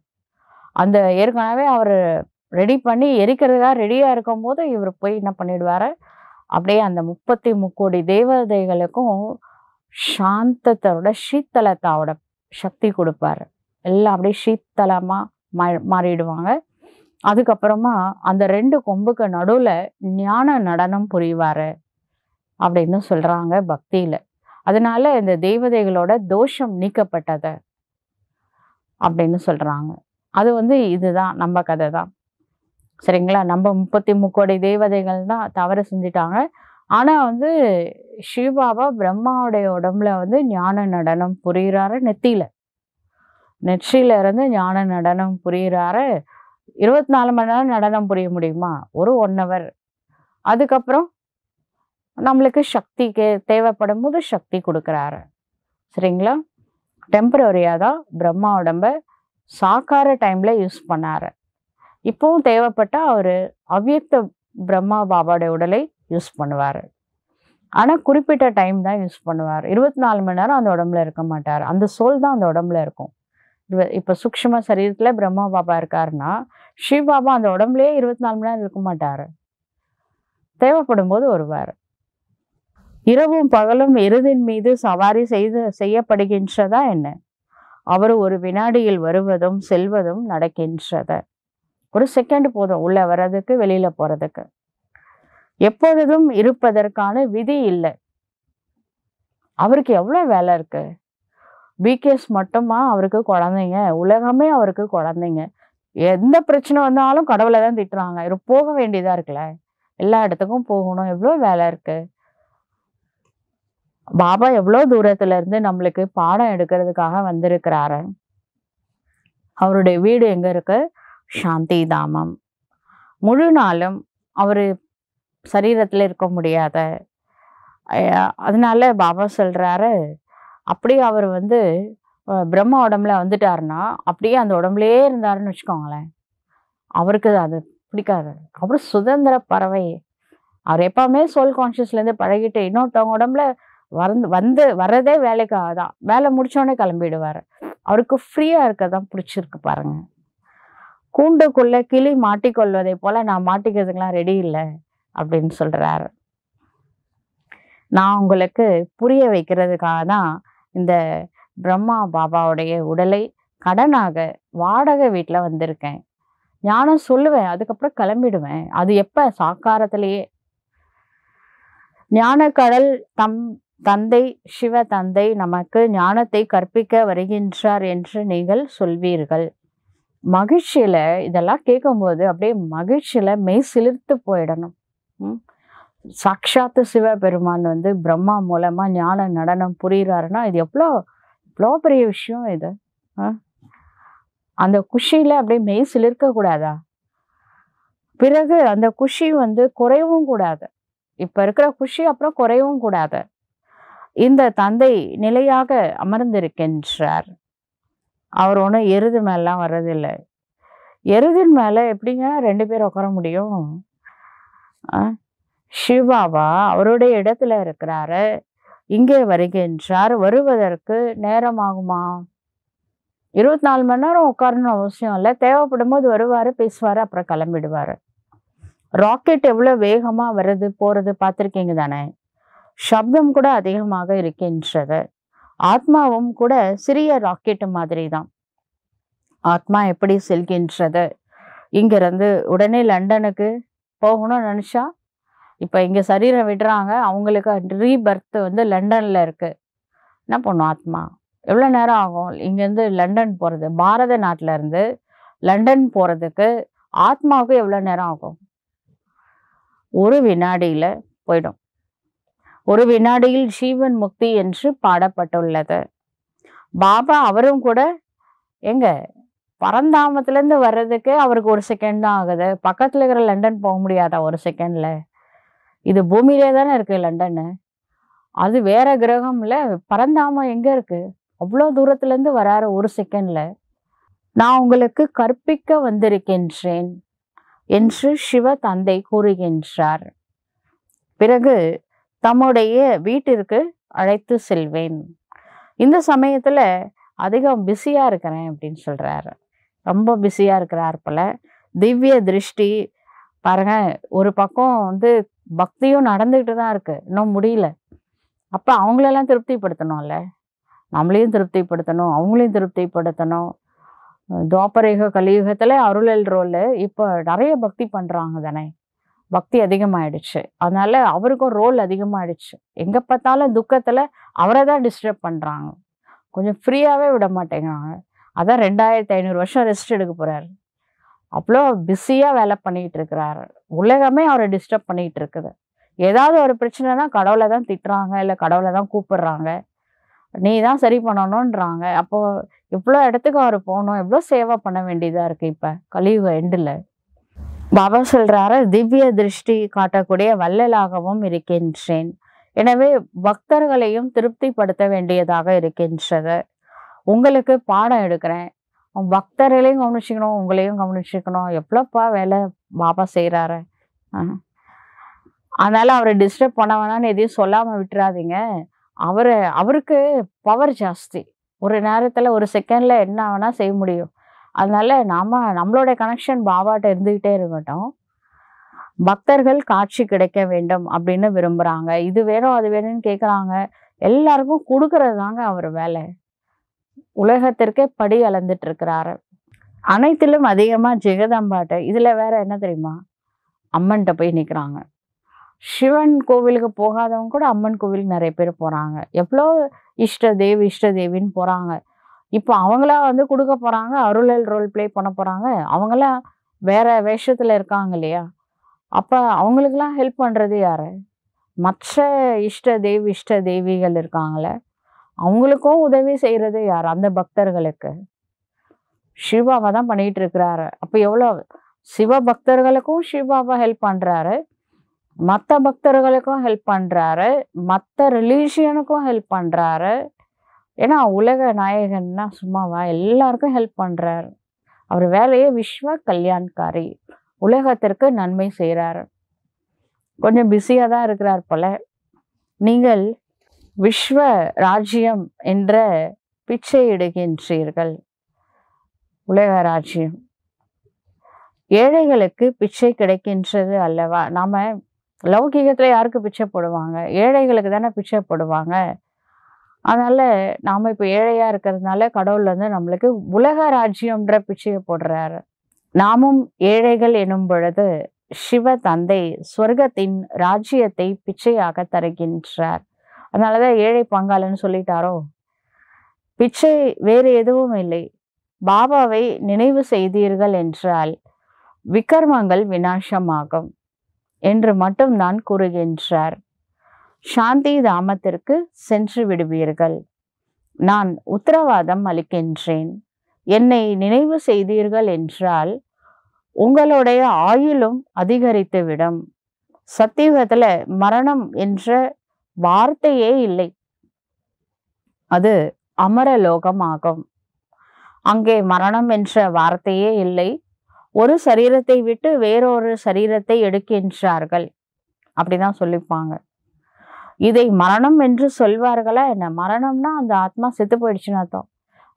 அந்த ஏற்கனவே அவர் ரெடி பண்ணி எரிக்கிறதுக்காக ரெடியா இருக்கும் போது இவர் போய் என்ன பண்ணிடுவாரு, அப்படியே அந்த 33 கோடி தேவதைகளுக்கும் சாந்தத்தோட சீத்தலத்தாவோட சக்தி கொடுப்பாரு. எல்லாம் அப்படியே சீத்தலமா மாறிடுவாங்க. அதுக்கப்புறமா அந்த 2 கொம்புக்கு நடுவுல ஞான நடனம் புரிவாரு அப்படின்னு சொல்றாங்க பக்தியில. அதனால இந்த தேவதைகளோட தோஷம் நீக்கப்பட்டது அப்படின்னு சொல்றாங்க. அது இதுதான் நம்ம கதை தான், சரிங்களா? நம்ம 33 கோடி தேவதைகள் தான் தவறு செஞ்சுட்டாங்க. ஆனா சிவபாபா பிரம்மாவுடைய உடம்புல ஞான நடனம் புரியுறாரு. நெற்றியில இருந்து ஞான நடனம் புரியுறாரு. 24 மணி நேரம் நடனம் புரிய முடியுமா? ஒரு 1 hour. அதுக்கப்புறம் நம்மளுக்கு சக்திக்கு தேவைப்படும் போது சக்தி கொடுக்குறாரு, சரிங்களா? டெம்பரரியா தான் பிரம்மா உடம்ப சாக்கார டைம்ல யூஸ் பண்ணாரு. இப்பவும் தேவைப்பட்டா அவரு அவ்யக்த பிரம்மா பாபாவோட உடலை யூஸ் பண்ணுவாரு. ஆனா குறிப்பிட்ட டைம் தான் யூஸ் பண்ணுவார். 24 மணி நேரம் அந்த உடம்புல இருக்க மாட்டார். அந்த சோல் தான் அந்த உடம்புல இருக்கும். இப்ப சூக்ஷ்ம சரீரத்துல பிரம்மா பாபா இருக்காருன்னா, சிவ பாபா அந்த உடம்புலயே 24 மணி நேரம் இருக்க மாட்டாரு. தேவைப்படும்போது வருவார். இரவும் பகலும் எருதின் மீது சவாரி செய்யப்படுகின்றதா என்ன? அவர் ஒரு வினாடியில் வருவதும் செல்வதும் நடக்கின்றது. ஒரு செகண்ட் போதும் உள்ள வர்றதுக்கு, வெளியில போறதுக்கு. எப்பொழுதும் இருப்பதற்கான விதி இல்லை. அவருக்கு எவ்வளவு வேலை இருக்கு? பிகேஎஸ் மட்டுமா அவருக்கு குழந்தைங்க? உலகமே அவருக்கு குழந்தைங்க. எந்த பிரச்சனை வந்தாலும் கடவுளை தான் திட்டுறாங்க. இவர் போக வேண்டியதா இருக்குல்ல, எல்லா இடத்துக்கும் போகணும். எவ்வளவு வேலை இருக்கு. பாபா எவ்வளவு தூரத்துல இருந்து நம்மளுக்கு பாடம் எடுக்கிறதுக்காக வந்திருக்கிறாரு. அவருடைய வீடு எங்க இருக்கு? சாந்தி தாமம். முழு நாளும் அவரு சரீரத்துல இருக்க முடியாத, அதனால பாபா சொல்றாரு, அப்படியே அவர் பிரம்மா உடம்புல வந்துட்டாருன்னா அப்படியே அந்த உடம்புலயே இருந்தாருன்னு வச்சுக்கோங்களேன், அவருக்கு அது பிடிக்காது. அவரு சுதந்திர பறவை. அவர் எப்பவுமே சோல் கான்சியஸ்ல இருந்து பழகிட்டு இன்னொருத்தவங்க உடம்புல வர்றதே வேலைக்காக தான். வேலை முடிச்சோடனே கிளம்பிடுவாரு. அவருக்கு ஃப்ரீயா இருக்கதான் பிடிச்சிருக்கு பாருங்க. கூண்டுக்குள்ள கிளி மாட்டிக்கொள்வதை போல நான் மாட்டிக்கிறதுக்கெல்லாம் ரெடி இல்லை அப்படின்னு சொல்றாரு. நான் உங்களுக்கு புரிய வைக்கிறதுக்காக தான் இந்த பிரம்மா பாபாவுடைய உடலை கடனாக வாடகை வீட்டுல வந்திருக்கேன். ஞானம் சொல்லுவேன், அதுக்கப்புறம் கிளம்பிடுவேன். அது எப்ப? சாக்காரத்திலேயே. ஞானக்கடல் தந்தை சிவ தந்தை நமக்கு ஞானத்தை கற்பிக்க வருகின்றார் என்று நீங்கள் சொல்வீர்கள். மகிழ்ச்சியில இதெல்லாம் கேட்கும்போது அப்படியே மகிழ்ச்சியில மெய் சிலிர்த்து போயிடணும். சாட்சாத்து சிவபெருமான் பிரம்மா மூலமா ஞான நடனம் புரியுறாருன்னா இது எவ்வளோ பெரிய விஷயம் இது. அந்த குஷியில அப்படியே மெய் சிலிர்க்க கூடாதா? பிறகு அந்த குஷி குறையவும் கூடாது. இப்ப இருக்கிற குஷி அப்புறம் குறையவும் கூடாது. இந்த தந்தை நிலையாக அமர்ந்திருக்கின்றார். அவர் ஒன்றும் எருது மேலாம் வர்றதில்லை. எருதின் மேல எப்படிங்க 2 பேர் உட்கார முடியும்? சிவாபா அவருடைய இடத்துல இருக்கிறாரு, இங்கே வருகின்றார். வருவதற்கு நேரம் ஆகுமா? 24 மணி நேரம் உட்காரணும் அவசியம் இல்லை. தேவைப்படும் போது வருவாரு, பேசுவாரு, அப்புறம் கிளம்பிடுவாரு. ராக்கெட் எவ்வளவு வேகமா வருது போறது பார்த்திருக்கீங்க தானே? சப்தம் கூட அதிகமாக இருக்கின்றது. ஆத்மாவும் கூட சிறிய ராக்கெட் மாதிரி தான். ஆத்மா எப்படி செல்கின்றது? இங்கிருந்து உடனே லண்டனுக்கு போகணும்னு நினைச்சா, இப்ப இங்க சரீரம் விடுறாங்க, அவங்களுக்கு ரீபர்த் லண்டன்ல இருக்கு. என்ன பண்ணும் ஆத்மா? எவ்வளவு நேரம் ஆகும் இங்கிருந்து லண்டன் போறது? பாரத நாட்டுல இருந்து லண்டன் போறதுக்கு ஆத்மாவுக்கு எவ்வளவு நேரம் ஆகும்? ஒரு வினாடியில போயிடும். ஒரு வினாடியில் ஜீவன் முக்தி என்று பாடப்பட்டுள்ளது. பாபா அவரும் கூட எங்க பரந்தாமத்துல இருந்து வர்றதுக்கு அவருக்கு 1 செகண்ட் தான் ஆகுது. பக்கத்துல இருக்கிற லண்டன் போக முடியாதா 1 செகண்ட்ல? இது பூமியிலே தானே இருக்கு லண்டன்னு. அது வேற கிரகம்ல. பரந்தாமம் எங்க இருக்கு? அவ்வளோ தூரத்துல இருந்து வராரு 1 செகண்ட்ல. நான் உங்களுக்கு கற்பிக்க வந்திருக்கின்றேன் என்று சிவ தந்தை கூறுகின்றார். பிறகு தம்முடைய வீட்டிற்கு அழைத்து செல்வேன். இந்த சமயத்துல அதிகம் பிஸியா இருக்கிறேன் அப்படின்னு சொல்றாரு. ரொம்ப பிஸியா இருக்கிறார் போல. திவ்ய திருஷ்டி பாருங்க, ஒரு பக்கம் பக்தியும் நடந்துகிட்டு தான் இருக்கு, இன்னும் முடியல. அப்ப அவங்களெல்லாம் திருப்திப்படுத்தணும்ல, நம்மளையும் திருப்திப்படுத்தணும், அவங்களையும் திருப்திப்படுத்தணும். துவாபரயுக கலியுகத்துல அருளல் ரோல் இப்போ நிறைய பக்தி பண்றாங்க தானே, பக்தி அதிகமாயிடுச்சு. அதனால அவருக்கும் ரோல் அதிகமாயிடுச்சு. எங்க பார்த்தாலும் துக்கத்துல அவரை தான் டிஸ்டர்ப் பண்றாங்க. கொஞ்சம் ஃப்ரீயாவே விட மாட்டேங்கிறாங்க. அதான் 2500 வருஷம் ரெஸ்ட் எடுக்க போறாரு. அவ்வளோ பிஸியா வேலை பண்ணிட்டு இருக்கிறாரு. உலகமே அவரை டிஸ்டர்ப் பண்ணிட்டு இருக்குது. ஏதாவது ஒரு பிரச்சனைனா கடவுளை தான் திட்டுறாங்க, இல்லை கடவுளை தான் கூப்பிடுறாங்க, நீ தான் சரி பண்ணணும்ன்றாங்க. அப்போ இவ்வளோ இடத்துக்கு அவர் போகணும், எவ்வளோ சேவை பண்ண வேண்டியதா இருக்கு. இப்ப கலியுக எண்டுல பாபா சொல்றாரு, திவ்ய திருஷ்டி காட்டக்கூடிய வள்ளலாகவும் இருக்கின்றேன். எனவே பக்தர்களையும் திருப்திப்படுத்த வேண்டியதாக இருக்கின்றது. உங்களுக்கு பாடம் எடுக்கிறேன், பக்தர்களையும் கவனிச்சுக்கணும், உங்களையும் கவனிச்சுக்கணும். எவ்வளோப்பா வேலை பாபா செய்கிறாரு. அதனால அவரை டிஸ்டர்ப் பண்ண வேணாம்னு எதையும் சொல்லாம விட்டுறாதீங்க. அவருக்கு பவர் ஜாஸ்தி. ஒரு நேரத்துல, ஒரு செகண்ட்ல என்ன வேணா செய்ய முடியும். அதனால நம்மளோட கனெக்ஷன் பாபாட்ட இருந்துகிட்டே இருக்கட்டும். பக்தர்கள் காட்சி கிடைக்க வேண்டும் அப்படின்னு விரும்புறாங்க. இது வேணும், அது வேணும்னு கேட்குறாங்க. எல்லாருக்கும் குடுக்கறது தாங்க அவர் வேலை. உலகத்திற்கே படி அளந்துட்டு இருக்கிறாரு. அனைத்திலும் அதிகமா ஜெகதம்பாட்ட. இதுல வேற என்ன தெரியுமா? அம்மன்ட்ட போய் நிக்கிறாங்க. சிவன் கோவிலுக்கு போகாதவங்க கூட அம்மன் கோவிலுக்கு நிறைய பேர் போறாங்க. எவ்வளோ இஷ்ட தேவின்னு போறாங்க. இப்போ அவங்களா வந்து கொடுக்க போறாங்க. அருளல் ரோல் பிளே பண்ண போறாங்க. அவங்களாம் வேற வேஷத்துல இருக்காங்க இல்லையா? அப்ப அவங்களுக்கெல்லாம் ஹெல்ப் பண்றது யாரு? மற்ற இஷ்ட தேவிகள் இருக்காங்களே, அவங்களுக்கும் உதவி செய்யறது யாரு? அந்த பக்தர்களுக்கு. சிவாவை தான் பண்ணிட்டு இருக்கிறாரு. அப்ப எவ்வளோ சிவ பக்தர்களுக்கும் சிவாவை ஹெல்ப் பண்றாரு, மற்ற பக்தர்களுக்கும் ஹெல்ப் பண்றாரு, மற்ற ரிலீஜியனுக்கும் ஹெல்ப் பண்றாரு. ஏன்னா உலக நாயகன்னா சும்மாவா? எல்லாருக்கும் ஹெல்ப் பண்றாரு. அவர் வேலையே விஸ்வ கல்யாண்காரி. உலகத்திற்கு நன்மை செய்கிறார். கொஞ்சம் பிஸியாக தான் இருக்கிறார் போல. நீங்கள் விஸ்வ ராஜ்யம் என்ற பிச்சை இடுகின்றீர்கள். உலக ராஜ்யம் ஏழைகளுக்கு பிச்சை கிடைக்கின்றது அல்லவா? நாம லௌகிகத்துல யாருக்கு பிச்சை போடுவாங்க? ஏழைகளுக்கு தானே பிச்சை போடுவாங்க. அதனால நாம இப்ப ஏழையா இருக்கிறதுனால கடவுள் வந்து நம்மளுக்கு உலக ராஜ்யம்ன்ற பிச்சையை போடுறாரு. நாமும் ஏழைகள் எனும் பொழுது சிவ தந்தை சொர்க்கத்தின் ராஜ்யத்தை பிச்சையாக தருகின்றார். அதனாலதான் ஏழை பங்காளன்னு சொல்லிட்டாரோ. பிச்சை வேறு எதுவும் இல்லை. பாபாவை நினைவு செய்தீர்கள் என்றால் விகர்மங்கள் விநாசமாகும் என்று மட்டும் நான் கூறுகின்றார். சாந்தி தாமத்திற்கு சென்று விடுவீர்கள். நான் உத்தரவாதம் அளிக்கின்றேன். என்னை நினைவு செய்தீர்கள் என்றால் உங்களுடைய ஆயுளும் அதிகரித்துவிடும். சத்தியுகத்துல மரணம் என்ற வார்த்தையே இல்லை. அது அமரலோகம் ஆகும். அங்கே மரணம் என்ற வார்த்தையே இல்லை. ஒரு சரீரத்தை விட்டு வேறொரு சரீரத்தை எடுக்கின்றார்கள். அப்படிதான் சொல்லிப்பாங்க. இதை மரணம் என்று சொல்வார்களா என்ன? மரணம்னா அந்த ஆத்மா செத்து போயிடுச்சுன்னு அர்த்தம்.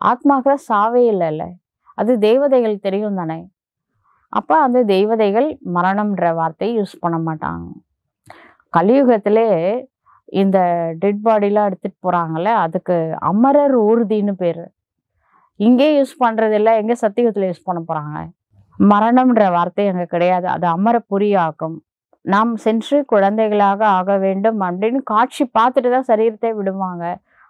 ஆத்மாக்கு சாவே இல்லைல்ல. அது தேவதைகள் தெரியும் தானே. அப்ப அந்த தெய்வதைகள் மரணம்ன்ற வார்த்தையை யூஸ் பண்ண மாட்டாங்க. கலியுகத்திலே இந்த டெட் பாடிலாம் எடுத்துட்டு போறாங்கல்ல, அதுக்கு அமரர் ஊர்தின்னு பேரு. இங்கே யூஸ் பண்றது இல்லை. எங்க சத்தியுகத்துல யூஸ் பண்ண போறாங்க? மரணம்ன்ற வார்த்தை அங்க கிடையாது. அது அமர புரியாக்கும். நாம் சென்று குழந்தைகளாக ஆக வேண்டும் அப்படின்னு காட்சி பார்த்துட்டு தான் சரீரத்தை விடுவாங்க.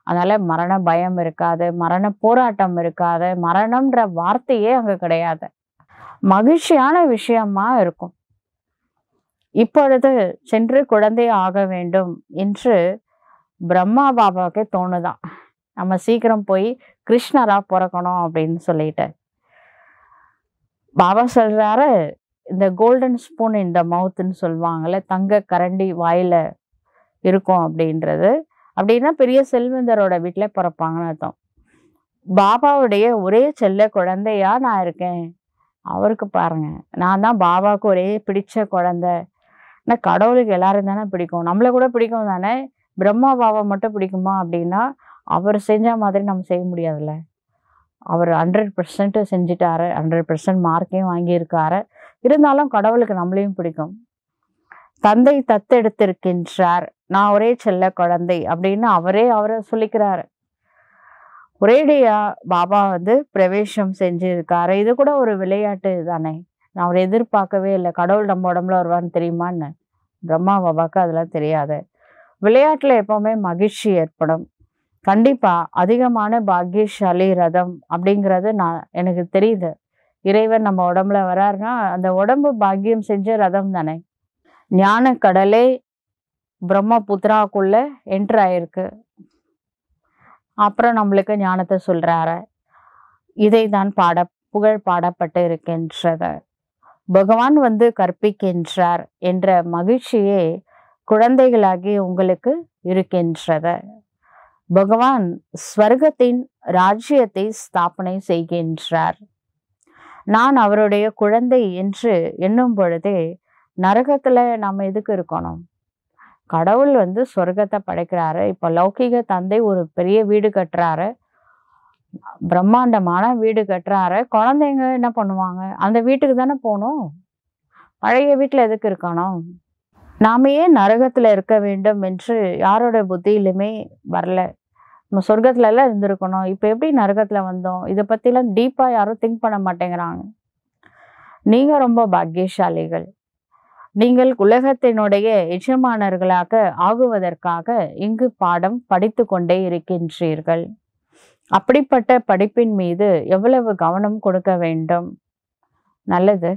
அதனால மரண பயம் இருக்காது, மரண போராட்டம் இருக்காது, மரணம்ன்ற வார்த்தையே அங்க கிடையாது. மகிழ்ச்சியான விஷயமா இருக்கும். இப்பொழுது சென்று குழந்தை ஆக வேண்டும் என்று பிரம்மா பாபாவுக்கு தோணுதான். நம்ம சீக்கிரம் போய் கிருஷ்ணரா பிறக்கணும் அப்படின்னு சொல்லிட்டு பாபா சொல்றாரு, இந்த கோல்டன் ஸ்பூன் இந்த மவுத்துன்னு சொல்லுவாங்கல்ல, தங்க கரண்டி வாயில இருக்கும் அப்படின்றது. அப்படின்னா பெரிய செல்வந்தரோட வீட்டுல பிறப்பாங்கன்னு அர்த்தம். பாபாவுடைய ஒரே செல்ல குழந்தையா நான் இருக்கேன். அவருக்கு பாருங்க, நான் தான் பாபாவுக்கு ஒரே பிடிச்ச குழந்தை. ஆனால் கடவுளுக்கு எல்லாரும் தானே பிடிக்கும். நம்மளை கூட பிடிக்கும் தானே. பிரம்மா பாபா மட்டும் பிடிக்குமா அப்படின்னா அவர் செஞ்ச மாதிரி நம்ம செய்ய முடியாதுல்ல. அவர் 100% செஞ்சிட்டாரு, 100% மார்க்கையும் வாங்கியிருக்காரு. இருந்தாலும் கடவுளுக்கு நம்மளையும் பிடிக்கும். தந்தை தத்தெடுத்திருக்கின்றார், நான் ஒரே செல்ல குழந்தை அப்படின்னு அவரை சொல்லிக்கிறாரு. ஒரேடியா பாபா வந்து பிரவேசம் செஞ்சிருக்காரு. இது கூட ஒரு விளையாட்டு தானே. நான் அவரை எதிர்பார்க்கவே இல்லை. கடவுள் நம்ம உடம்புல வருவான்னு தெரியுமான்னு பிரம்மா பாபாவுக்கு அதெல்லாம் தெரியாது. விளையாட்டுல எப்பவுமே மகிழ்ச்சி ஏற்படும். கண்டிப்பா அதிகமான பாக்கியசாலி ரதம் அப்படிங்கிறது எனக்கு தெரியுது. இறைவன் நம்ம உடம்புல வராருன்னா அந்த உடம்பு பாக்கியம் செஞ்ச ரதம் தானே. ஞான கடலே பிரம்மபுத்திராக்குள்ள என்ட்ரு ஆயிருக்கு. அப்புறம் நம்மளுக்கு ஞானத்தை சொல்றாரு. இதை தான் புகழ் பாடப்பட்டு இருக்கின்றது. பகவான் வந்து கற்பிக்கின்றார் என்ற மகிழ்ச்சியே குழந்தைகளாகி உங்களுக்கு இருக்கின்றது. பகவான் ஸ்வர்க்கத்தின் ராஜ்யத்தை ஸ்தாபனை செய்கின்றார். நான் அவருடைய குழந்தை என்று எண்ணும் பொழுதே நரகத்துல நம்ம எதுக்கு இருக்கணும்? கடவுள் வந்து சொர்க்கத்தை படைக்கிறாரு. இப்போ லௌகிக தந்தை ஒரு பெரிய வீடு கட்டுறாரு, பிரம்மாண்டமான வீடு கட்டுறாரு. குழந்தைங்க என்ன பண்ணுவாங்க? அந்த வீட்டுக்கு தானே போகணும். பழைய வீட்டில் எதுக்கு இருக்கணும்? நாம ஏன் நரகத்தில் இருக்க வேண்டும் என்று யாரோட புத்தியிலுமே வரல. நம்ம சொர்க்கத்துல எல்லாம் இருந்திருக்கணும். இப்போ எப்படி நரகத்தில் வந்தோம்? இதை பற்றிலாம் டீப்பாக யாரும் திங்க் பண்ண மாட்டேங்கிறாங்க. நீங்கள் ரொம்ப பாக்கியசாலிகள். நீங்கள் உலகத்தினுடைய எஜமானர்களாக ஆகுவதற்காக இங்கு பாடம் படித்து கொண்டே இருக்கின்றீர்கள். அப்படிப்பட்ட படிப்பின் மீது எவ்வளவு கவனம் கொடுக்க வேண்டும்? நல்லது.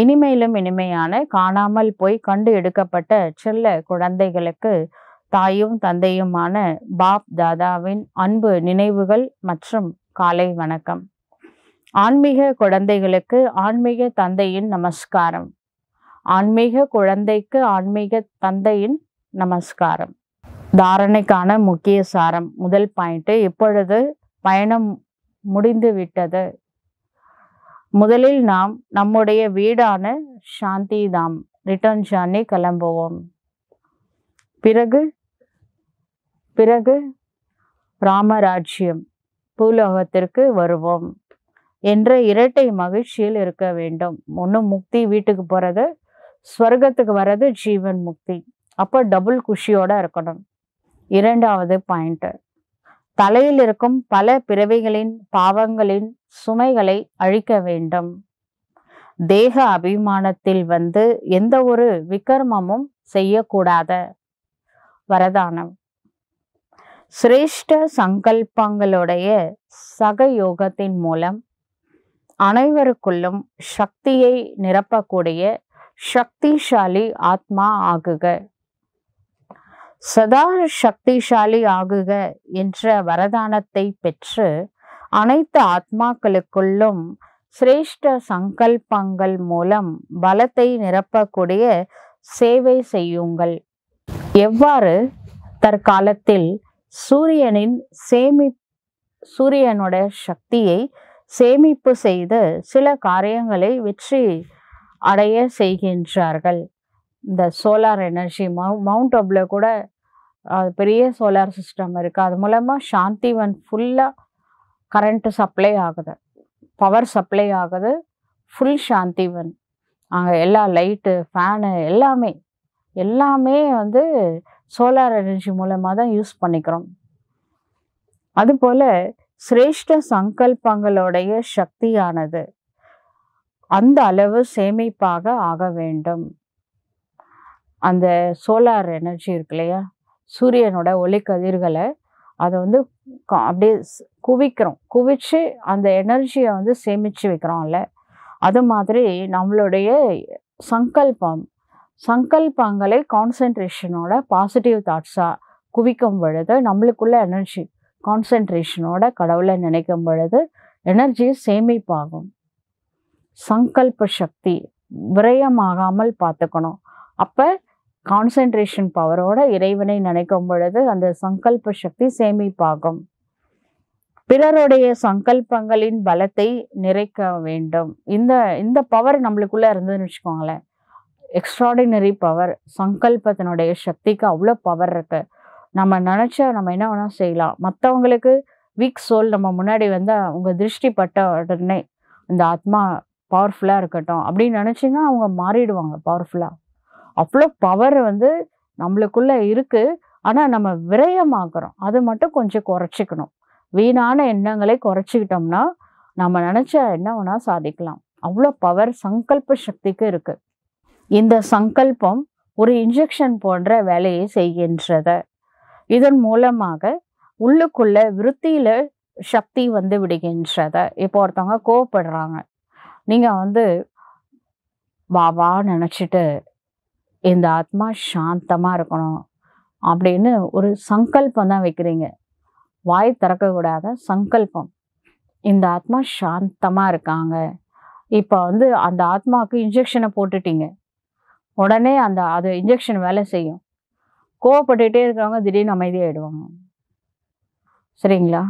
இனிமேலும் இனிமையான காணாமல் போய் கண்டு எடுக்கப்பட்ட செல்ல குழந்தைகளுக்கு தாயும் தந்தையுமான பாப் தாதாவின் அன்பு நினைவுகள் மற்றும் காலை வணக்கம். ஆன்மீக குழந்தைகளுக்கு ஆன்மீக தந்தையின் நமஸ்காரம். ஆன்மீக குழந்தைக்கு ஆன்மீக தந்தையின் நமஸ்காரம். தாரணைக்கான முக்கிய சாரம். முதல் பாயிண்ட், இப்பொழுது பயணம் முடிந்து விட்டது. முதலில் நாம் நம்முடைய வீடான சாந்தி தாம் ரிட்டர்ன் ஜர்னி கிளம்புவோம். பிறகு ராமராஜ்யம் பூலோகத்திற்கு வருவோம் என்ற இரட்டை மகிழ்ச்சியில் இருக்க வேண்டும். ஒன்று முக்தி, வீட்டுக்கு போகிறது, ஸ்வர்க்கத்துக்கு வர்றது ஜீவன் முக்தி. அப்போ டபுள் குஷியோட இருக்கணும். இரண்டாவது பாயிண்ட், தலையில் இருக்கும் பல பிறவிகளின் பாவங்களின் சுமைகளை அழிக்க வேண்டும். தேக அபிமானத்தில் வந்து எந்த ஒரு விகர்மமும் செய்யக்கூடாத வரதானம். சிரேஷ்ட சங்கல்பங்களுடைய சகயோகத்தின் மூலம் அனைவருக்குள்ளும் சக்தியை நிரப்பக்கூடிய சக்திசாலி ஆத்மா ஆகுக. சதா சக்திசாலி ஆகுக என்ற வரதானத்தை பெற்று அனைத்து ஆத்மாக்களுக்குள்ளும் சிரேஷ்ட சங்கல்பங்கள் மூலம் பலத்தை நிரப்பக்கூடிய சேவை செய்யுங்கள். எவ்வாறு தற்காலத்தில் சூரியனோட சக்தியை சேமிப்பு செய்து சில காரியங்களை வெற்றி அடைய செய்கின்றார்கள். இந்த சோலார் எனர்ஜி மவுண்ட் அப்ல கூட பெரிய சோலார் சிஸ்டம் இருக்குது. அது மூலமாக சாந்திவன் ஃபுல்லாக கரண்ட்டு சப்ளை ஆகுது, பவர் சப்ளை ஆகுது. ஃபுல் சாந்திவன் அங்கே எல்லா லைட்டு ஃபேனு எல்லாமே வந்து சோலார் எனர்ஜி மூலமாக தான் யூஸ் பண்ணிக்கிறோம். அதுபோல் சிரேஷ்ட சங்கல்பங்களுடைய சக்தியானது அந்த அளவு சேமிப்பாக ஆக வேண்டும். அந்த சோலார் எனர்ஜி இருக்கு இல்லையா, சூரியனோட ஒளிக்கதிர்களை அதை வந்து அப்படியே குவிச்சு அந்த எனர்ஜியை வந்து சேமித்து வைக்கிறோம்ல, அது மாதிரி நம்மளுடைய சங்கல்பங்களை கான்சென்ட்ரேஷனோட பாசிட்டிவ் தாட்ஸாக குவிக்கும் பொழுது நம்மளுக்குள்ள எனர்ஜி கான்சென்ட்ரேஷனோட கடவுளை நினைக்கும் பொழுது எனர்ஜி சேமிப்பாகும். சங்கல்ப சக்தி விரயமாகாமல் பார்த்துக்கணும். அப்போ கான்சென்ட்ரேஷன் பவரோட இறைவனை நினைக்கும் பொழுது அந்த சங்கல்ப சக்தி சேமிப்பாகும். பிறருடைய சங்கல்பங்களின் பலத்தை நிறைக்க வேண்டும். இந்த பவர் நம்மளுக்குள்ள இருந்ததுன்னு வச்சுக்கோங்களேன், எக்ஸ்ட்ராடினரி பவர். சங்கல்பத்தினுடைய சக்திக்கு அவ்வளோ பவர் இருக்கு. நம்ம நினச்சா நம்ம என்ன வேணால் செய்யலாம். மற்றவங்களுக்கு வீக் சோல் நம்ம முன்னாடி வந்து அவங்க திருஷ்டி பட்ட உடனே இந்த ஆத்மா பவர்ஃபுல்லாக இருக்கட்டும் அப்படின்னு நினச்சிங்கன்னா அவங்க மாறிடுவாங்க பவர்ஃபுல்லாக. அவ்வளோ பவர் வந்து நம்மளுக்குள்ளே இருக்குது. ஆனால் நம்ம விரயமாக்குறோம். அது மட்டும் கொஞ்சம் குறைச்சிக்கணும். வீணான எண்ணங்களை குறைச்சிக்கிட்டோம்னா நம்ம நினச்சா என்ன வேணால் சாதிக்கலாம். அவ்வளோ பவர் சங்கல்ப சக்திக்கு இருக்குது. இந்த சங்கல்பம் ஒரு இன்ஜெக்ஷன் போன்ற வேலையை செய்கின்றது. இதன் மூலமாக உள்ளுக்குள்ள விருத்தியில் சக்தி வந்து விடுகின்றது. இப்போ ஒருத்தவங்க கோவப்படுறாங்க, நீங்கள் வந்து வா நினச்சிட்டு இந்த ஆத்மா சாந்தமாக இருக்கணும் அப்படின்னு ஒரு சங்கல்பம் தான் வைக்கிறீங்க. வாய் திறக்கக்கூடாத சங்கல்பம். இந்த ஆத்மா சாந்தமாக இருக்காங்க. இப்போ வந்து அந்த ஆத்மாவுக்கு இன்ஜெக்ஷனை போட்டுட்டீங்க, உடனே அது இன்ஜெக்ஷன் வேலை செய்யும். கோவப்பட்டுகிட்டே இருக்கிறவங்க திடீர்னு அமைதியாகிடுவாங்க. சரிங்களா?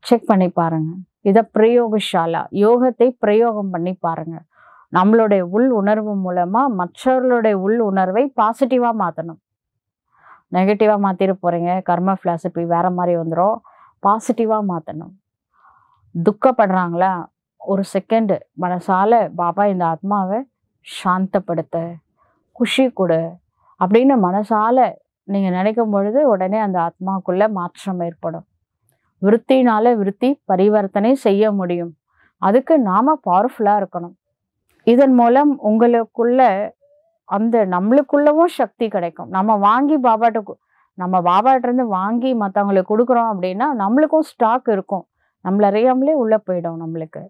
செக் பண்ணி பாருங்கள். இதை பிரயோகசாலா யோகத்தை பிரயோகம் பண்ணி பாருங்கள். நம்மளுடைய உள் உணர்வு மூலமாக மற்றவர்களுடைய உள் உணர்வை பாசிட்டிவாக மாற்றணும். நெகட்டிவாக மாற்றிட போகிறீங்க, கர்ம ஃபிலாசபி வேறு மாதிரி வந்துடும். பாசிட்டிவாக மாற்றணும். துக்கப்படுறாங்களா, ஒரு செகண்டு மனசால பாபா இந்த ஆத்மாவை சாந்தப்படுத்த, குஷி கொடு அப்படின்னு மனசால நீங்கள் நினைக்கும் பொழுது உடனே அந்த ஆத்மாக்குள்ள மாற்றம் ஏற்படும். விருத்தினால விருத்தி பரிவர்த்தனை செய்ய முடியும். அதுக்கு நாம் பவர்ஃபுல்லாக இருக்கணும். இதன் மூலம் உங்களுக்குள்ள அந்த நம்மளுக்குள்ளவும் சக்தி கிடைக்கும். நம்ம பாபாட்டிருந்து வாங்கி மற்றவங்களுக்கு கொடுக்குறோம் அப்படின்னா நம்மளுக்கும் ஸ்டாக் இருக்கும். நம்மள அறியாமலே உள்ளே போயிடும் நம்மளுக்கு.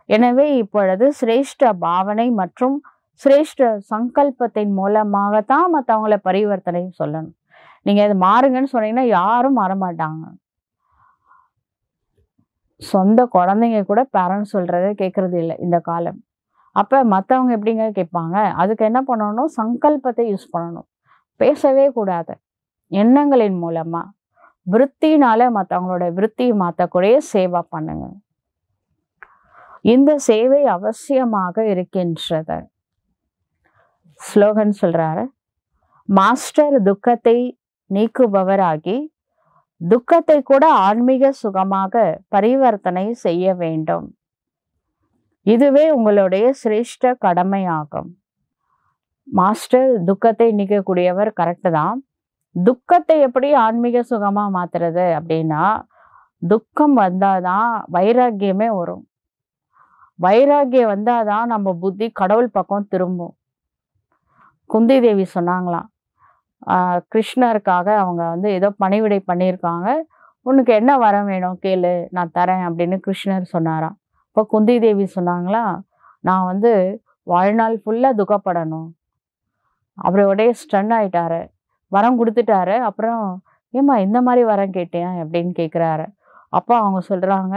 எனவே இப்பொழுது சிரேஷ்ட பாவனை மற்றும் சிரேஷ்ட சங்கல்பத்தின் மூலமாகத்தான் மற்றவங்கள பரிவர்த்தனை சொல்லணும். நீங்கள் இது மாறுங்கன்னு சொன்னீங்கன்னா யாரும் மாறமாட்டாங்க. சொந்த குழந்தைங்க கூட பேரண்ட்ஸ் சொல்கிறத கேட்குறது இல்லை இந்த காலம். அப்போ மற்றவங்க எப்படிங்க கேட்பாங்க? அதுக்கு என்ன பண்ணணும்? சங்கல்பத்தை யூஸ் பண்ணணும். பேசவே கூடாது. எண்ணங்களின் மூலமாக விருத்தினால மற்றவங்களோட விருத்தியை மாற்றக்கூடிய சேவை பண்ணுங்க. இந்த சேவை அவசியமாக இருக்கின்றது. ஸ்லோகன் சொல்றாரு, மாஸ்டர் துக்கத்தை நீக்குபவராகி துக்கத்தை கூட ஆன்மீக சுகமாக பரிவர்த்தனை செய்ய வேண்டும். இதுவே உங்களுடைய சிரேஷ்ட கடமையாகும். மாஸ்டர் துக்கத்தை நீக்கக்கூடியவர், கரெக்டு தான். துக்கத்தை எப்படி ஆன்மீக சுகமா மாத்துறது அப்படின்னா, துக்கம் வந்தாதான் வைராக்கியமே வரும். வைராக்கியம் வந்தாதான் நம்ம புத்தி கடவுள் பக்கம் திரும்பும். குந்தி தேவி சொன்னாங்களாம், கிருஷ்ணருக்காக அவங்க ஏதோ பணிவிடை பண்ணியிருக்காங்க. உனக்கு என்ன வரம் வேணும் கேளு, நான் தரேன் அப்படின்னு கிருஷ்ணர் சொன்னாராம். இப்போ குந்தி தேவி சொன்னாங்களா, நான் வாழ்நாள் ஃபுல்லாக துக்கப்படணும். அவரோடைய ஸ்டன் ஆயிட்டாரு, வரம் கொடுத்துட்டாரு. அப்புறம் ஏம்மா இந்த மாதிரி வரம் கேட்டேன் அப்படின்னு கேட்குறாரு. அப்போ அவங்க சொல்கிறாங்க,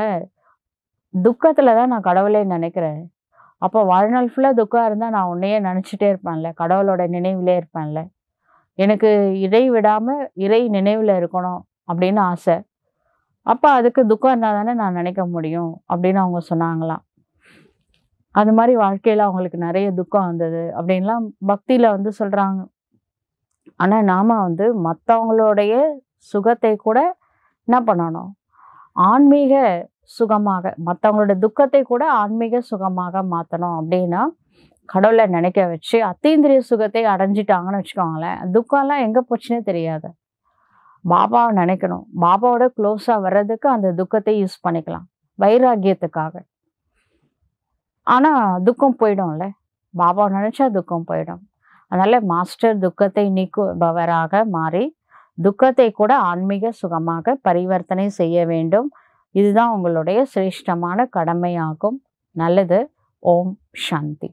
துக்கத்தில் தான் நான் கடவுளே நினைக்கிறேன். அப்போ வாழ்நாள் ஃபுல்லாக துக்கம் இருந்தால் நான் உன்னையே நினச்சிட்டே இருப்பேன்ல, கடவுளோட நினைவிலே இருப்பேன்ல. எனக்கு இறை விடாமல் இறை நினைவில் இருக்கணும் அப்படின்னு ஆசை. அப்போ அதுக்கு துக்கம் இருந்தால் தானே நான் நினைக்க முடியும் அப்படின்னு அவங்க சொன்னாங்களாம். அது மாதிரி வாழ்க்கையில் அவங்களுக்கு நிறைய துக்கம் வந்தது அப்படின்லாம் பக்தியில் சொல்கிறாங்க. ஆனால் நாம் மற்றவங்களுடைய சுகத்தை கூட என்ன பண்ணணும்? ஆன்மீக சுகமாக, மற்றவங்களோட துக்கத்தை கூட ஆன்மீக சுகமாக மாற்றணும். அப்படின்னா கடவுளை நினைக்க வச்சு அத்தீந்திரிய சுகத்தை அடைஞ்சிட்டாங்கன்னு வச்சுக்கோங்களேன், துக்கம்லாம் எங்கே போச்சுன்னே தெரியாது. பாபாவை நினைக்கணும். பாபாவோட க்ளோஸாக வர்றதுக்கு அந்த துக்கத்தை யூஸ் பண்ணிக்கலாம் வைராக்கியத்துக்காக. ஆனால் துக்கம் போயிடும்ல, பாபாவை நினச்சா துக்கம் போயிடும். அதனால் மாஸ்டர் துக்கத்தை நீக்குபவராக மாறி துக்கத்தை கூட ஆன்மீக சுகமாக பரிவர்த்தனை செய்ய வேண்டும். இதுதான் உங்களுடைய சிரேஷ்டமான கடமையாகும். நல்லது. ஓம் சாந்தி.